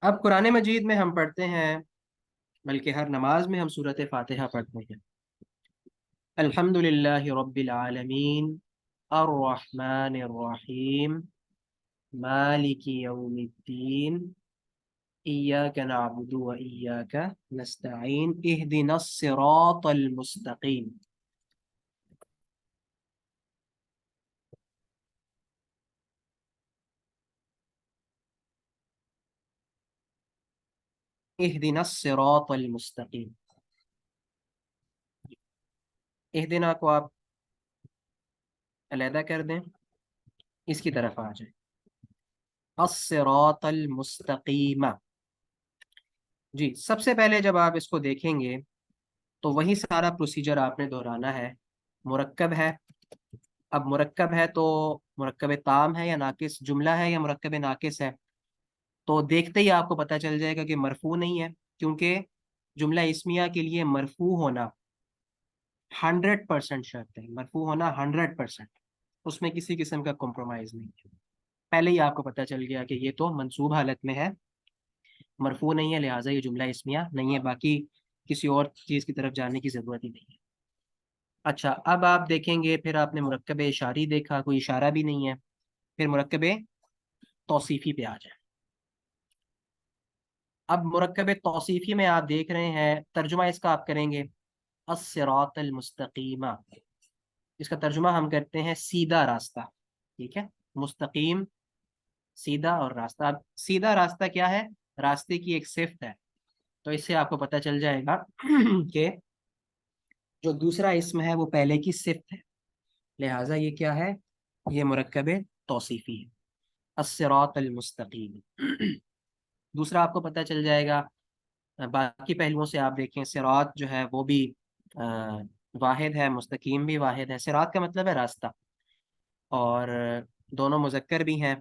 اب قرآن مجید میں ہم پڑھتے ہیں، بلکہ ہر نماز میں ہم سورۃ فاتحہ پڑھتے ہیں، الحمد للہ رب العالمین الرحمن الرحیم مالک یوم الدین ایاک نعبد و ایاک نستعین اہدنا الصراط المستقیم اہدنا الصراط المستقیم. اہدنا کو آپ علیحدہ کر دیں، اس کی طرف آ جائیں. الصراط المستقیم. جی سب سے پہلے جب آپ اس کو دیکھیں گے تو وہی سارا پروسیجر آپ نے دہرانا ہے. مرکب ہے، اب مرکب ہے تو مرکب تام ہے یا ناقص، جملہ ہے یا مرکب ناقص ہے. تو دیکھتے ہی آپ کو پتہ چل جائے گا کہ مرفوع نہیں ہے، کیونکہ جملہ اسمیہ کے لیے مرفوع ہونا 100% شرط ہے. مرفوع ہونا 100%، اس میں کسی قسم کا کمپرومائز نہیں ہے. پہلے ہی آپ کو پتہ چل گیا کہ یہ تو منصوب حالت میں ہے، مرفوع نہیں ہے، لہٰذا یہ جملہ اسمیہ نہیں ہے. باقی کسی اور چیز کی طرف جانے کی ضرورت ہی نہیں ہے. اچھا اب آپ دیکھیں گے، پھر آپ نے مرکب اشاری دیکھا، کوئی اشارہ بھی نہیں ہے. پھر مرکب توصیفی پہ آ جائیں. اب مرکب توصیفی میں آپ دیکھ رہے ہیں، ترجمہ اس کا آپ کریں گے الصراط المستقیمہ. اس کا ترجمہ ہم کرتے ہیں سیدھا راستہ. ٹھیک ہے، مستقیم سیدھا اور راستہ. اب سیدھا راستہ کیا ہے؟ راستے کی ایک صفت ہے. تو اس سے آپ کو پتہ چل جائے گا کہ جو دوسرا اسم ہے وہ پہلے کی صفت ہے، لہٰذا یہ کیا ہے؟ یہ مرکب توصیفی ہے، الصراط المستقیم. دوسرا آپ کو پتہ چل جائے گا، باقی پہلوؤں سے آپ دیکھیں، صراط جو ہے وہ بھی واحد ہے، مستقیم بھی واحد ہے. صراط کا مطلب ہے راستہ، اور دونوں مذکر بھی ہیں،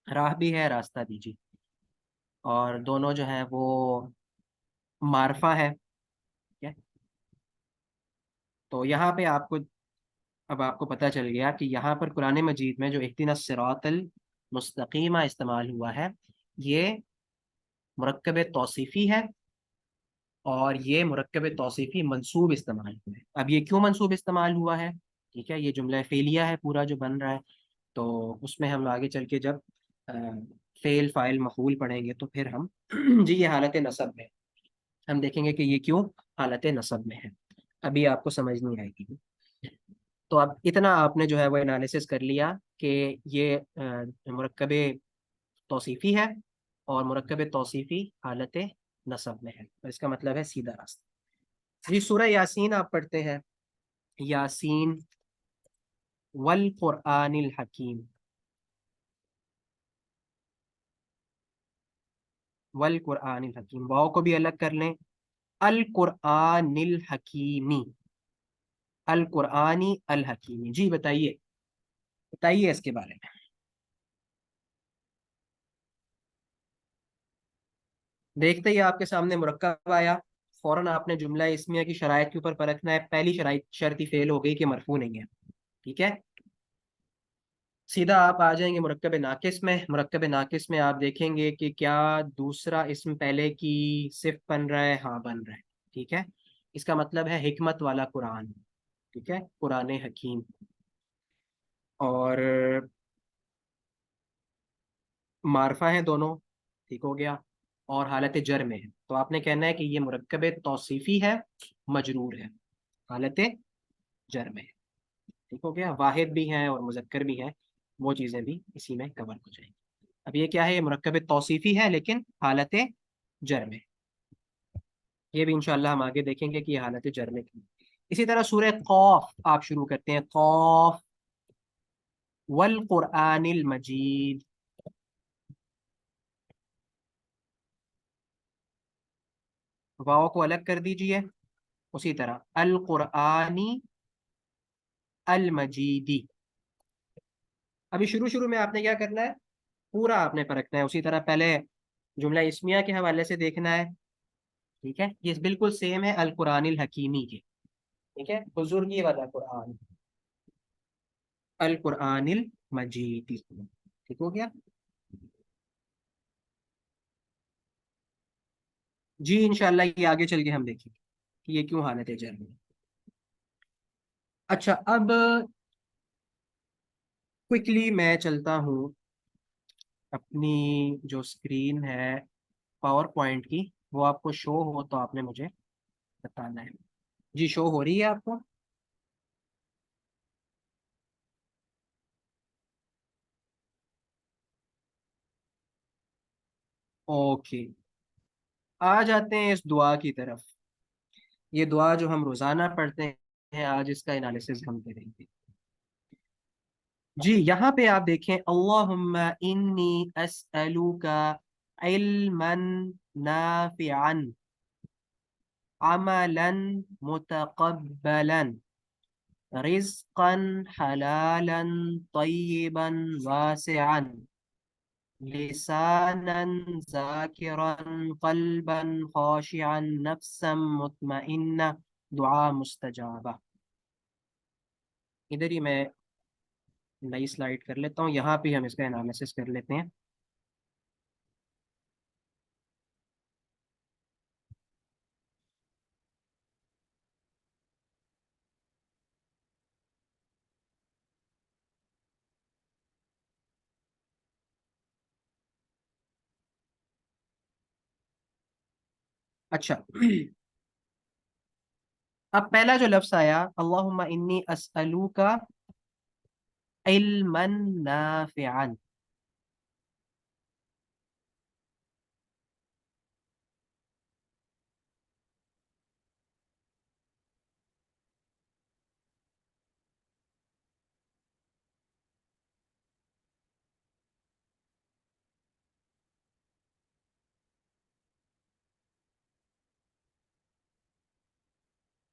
راہ بھی ہے راستہ بھی. جی، اور دونوں جو ہیں وہ معرفہ ہے. ٹھیک ہے، تو یہاں پہ آپ کو اب آپ کو پتہ چل گیا کہ یہاں پر قرآن مجید میں جو اہدنا الصراط المستقیمہ استعمال ہوا ہے، یہ مرکب توصیفی ہے، اور یہ مرکب توصیفی منصوب استعمال ہوا ہے. اب یہ کیوں منصوب استعمال ہوا ہے؟ ٹھیک ہے، یہ جملہ فعلیہ ہے پورا جو بن رہا ہے، تو اس میں ہم آگے چل کے جب فعل فاعل مفعول پڑھیں گے تو پھر ہم جی یہ حالت نصب میں ہم دیکھیں گے کہ یہ کیوں حالت نصب میں ہے. ابھی آپ کو سمجھ نہیں آئے گی. تو اب اتنا آپ نے جو ہے وہ انالیسس کر لیا کہ یہ مرکب توصیفی ہے، اور مرکب توصیفی حالت نصب میں ہے، اس کا مطلب ہے سیدھا راستہ. جی سورہ یاسین آپ پڑھتے ہیں، یاسین والقرآن الحکیم. والقرآن الحکیم، واؤ کو بھی الگ کر لیں، القرآن الحکیمی، القرآنی الحکیمی. جی بتائیے بتائیے اس کے بارے میں. دیکھتے ہی آپ کے سامنے مرکب آیا، فوراً آپ نے جملہ اسمیہ کی شرائط کے اوپر پرکھنا ہے. پہلی شرط ہی فیل ہو گئی کہ مرفوع نہیں ہے. ٹھیک ہے، سیدھا آپ آ جائیں گے مرکب ناقص میں. مرکب ناقص میں آپ دیکھیں گے کہ کیا دوسرا اسم پہلے کی صفت بن رہا ہے؟ ہاں بن رہا ہے. ٹھیک ہے، اس کا مطلب ہے حکمت والا قرآن. ٹھیک ہے، قرآن حکیم. اور معرفہ ہیں دونوں، ٹھیک ہو گیا، اور حالت جر میں ہے. تو آپ نے کہنا ہے کہ یہ مرکب توصیفی ہے، مجرور ہے، حالت جر میں ہے. ٹھیک ہو گیا، واحد بھی ہیں اور مذکر بھی ہیں، وہ چیزیں بھی اسی میں کور ہو جائیں گی. اب یہ کیا ہے؟ یہ مرکب توصیفی ہے لیکن حالت جر میں. یہ بھی انشاءاللہ ہم آگے دیکھیں گے کہ یہ حالت جر میں کی. اسی طرح سورہ قاف آپ شروع کرتے ہیں، قاف والقرآن المجید. واؤ کو الگ کر دیجئے، اسی طرح القرآنی المجیدی. ابھی شروع میں آپ نے کیا کرنا ہے؟ پورا آپ نے پرکھنا ہے. اسی طرح پہلے جملہ اسمیہ کے حوالے سے دیکھنا ہے. ٹھیک ہے، یہ بالکل سیم ہے القرآن الحکیمی کے. ٹھیک ہے، بزرگی والا قرآن، القرآن المجید. ٹھیک ہو گیا. جی انشاءاللہ یہ آگے چل کے ہم دیکھیں گے کہ یہ کیوں حالت جر میں. اچھا، اب کوئکلی میں چلتا ہوں اپنی جو اسکرین ہے پاور پوائنٹ کی، وہ آپ کو شو ہو تو آپ نے مجھے بتانا ہے۔ جی شو ہو رہی ہے آپ کو؟ اوکے، آ جاتے ہیں اس دعا کی طرف۔ یہ دعا جو ہم روزانہ پڑھتے ہیں، آج اس کا انالیسس ہم کریں گے۔ جی یہاں پہ آپ دیکھیں، اللہم انی اسألوک علما نافعا، عملا متقبلا، رزقا حلالا طیبا واسعا، لسانا ذاکرا، قلبا خاشعا، نفسا مطمئنہ، دعا مستجابہ۔ ادھر ہی میں نئی سلائڈ کر لیتا ہوں، یہاں پہ ہم اس کا انالیسس کر لیتے ہیں۔ اچھا، اب پہلا جو لفظ آیا، اللہم انی اسألوک علما نافعا،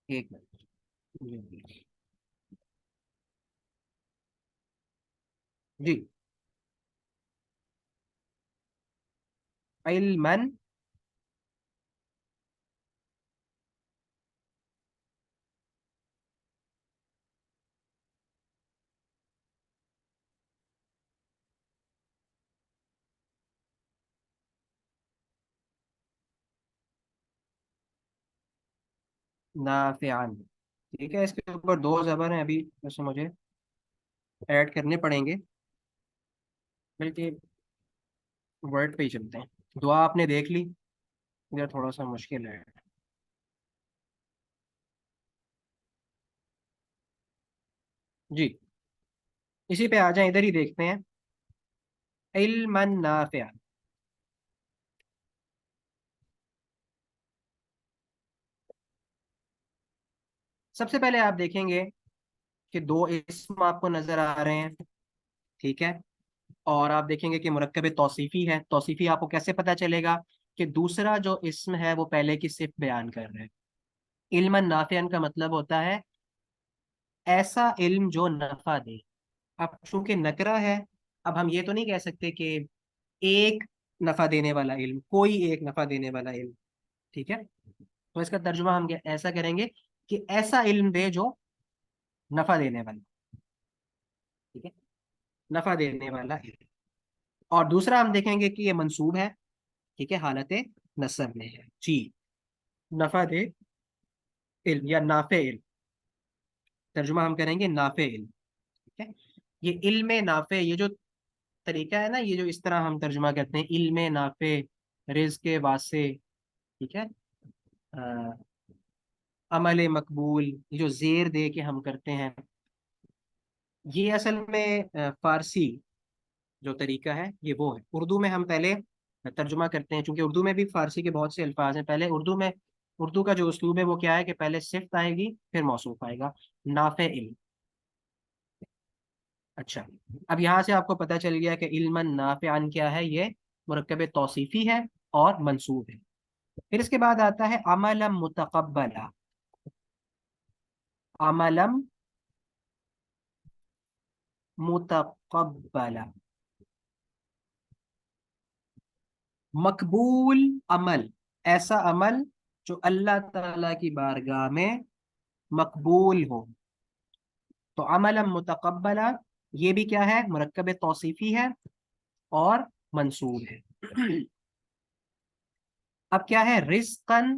ایک منٹ جی، علما نافعا، ٹھیک ہے، اس کے اوپر دو زبر ہیں، ابھی ویسے مجھے ایڈ کرنے پڑیں گے، بلکہ ورڈ پہ ہی چلتے ہیں۔ دعا آپ نے دیکھ لی، ادھر تھوڑا سا مشکل ہے۔ جی اسی پہ آ جائیں، ادھر ہی دیکھتے ہیں، علما نافعا۔ سب سے پہلے آپ دیکھیں گے کہ دو اسم آپ کو نظر آ رہے ہیں، ٹھیک ہے، اور آپ دیکھیں گے کہ مرکب توصیفی ہے۔ توصیفی آپ کو کیسے پتا چلے گا؟ کہ دوسرا جو اسم ہے وہ پہلے کی صفت بیان کر رہے ہیں۔ علما نافعا کا مطلب ہوتا ہے ایسا علم جو نفع دے۔ اب چونکہ نکرہ ہے، اب ہم یہ تو نہیں کہہ سکتے کہ ایک نفع دینے والا علم، کوئی ایک نفع دینے والا علم، ٹھیک ہے، تو اس کا ترجمہ ہم ایسا کریں گے کہ ایسا علم دے جو نفع دینے والا، ٹھیک ہے، نفع دینے والا علم۔ اور دوسرا ہم دیکھیں گے کہ یہ منصوب ہے، ٹھیک ہے، حالت نصب میں ہے، جی، نفع دے علم یا نافع علم، ترجمہ ہم کریں گے نافع علم، ٹھیک ہے۔ یہ علم نافع، یہ جو طریقہ ہے نا، یہ جو اس طرح ہم ترجمہ کرتے ہیں، علم نافع، رزق واسع، ٹھیک ہے، عمل مقبول، یہ جو زیر دے کے ہم کرتے ہیں، یہ اصل میں فارسی جو طریقہ ہے یہ وہ ہے۔ اردو میں ہم پہلے ترجمہ کرتے ہیں، چونکہ اردو میں بھی فارسی کے بہت سے الفاظ ہیں، پہلے اردو میں، اردو کا جو اسلوب ہے وہ کیا ہے کہ پہلے صفت آئے گی پھر موصوف آئے گا، نافع علم۔ اچھا، اب یہاں سے آپ کو پتہ چل گیا کہ علما نافعا کیا ہے، یہ مرکب توصیفی ہے اور منصوب ہے۔ پھر اس کے بعد آتا ہے عملا متقبلا، عملا متقبلا، مقبول عمل، ایسا عمل جو اللہ تعالی کی بارگاہ میں مقبول ہو، تو عملا متقبلا یہ بھی کیا ہے، مرکب توصیفی ہے اور منصوب ہے۔ اب کیا ہے، رزقن،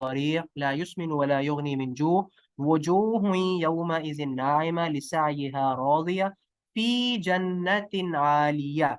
ضريع لا يسمن ولا يغني من جوع, وجوه يومئذ ناعمة لسعيها راضية, في جنة عالية।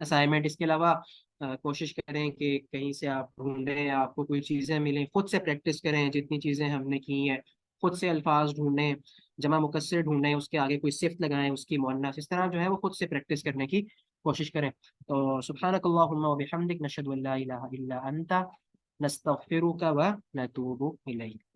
اسائنمنٹ۔ اس کے علاوہ کوشش کریں کہ کہیں سے آپ ڈھونڈیں، آپ کو کوئی چیزیں ملیں، خود سے پریکٹس کریں جتنی چیزیں ہم نے کی ہیں، خود سے الفاظ ڈھونڈیں، جمع مکسر ڈھونڈیں، اس کے آگے کوئی صفت لگائیں، اس کی مؤنث، اس طرح جو ہے وہ خود سے پریکٹس کرنے کی کوشش کریں۔ تو سبحانک اللہم و بحمدک، نشہد ان لا الہ الا انت، نستغفرک و نتوب الیک۔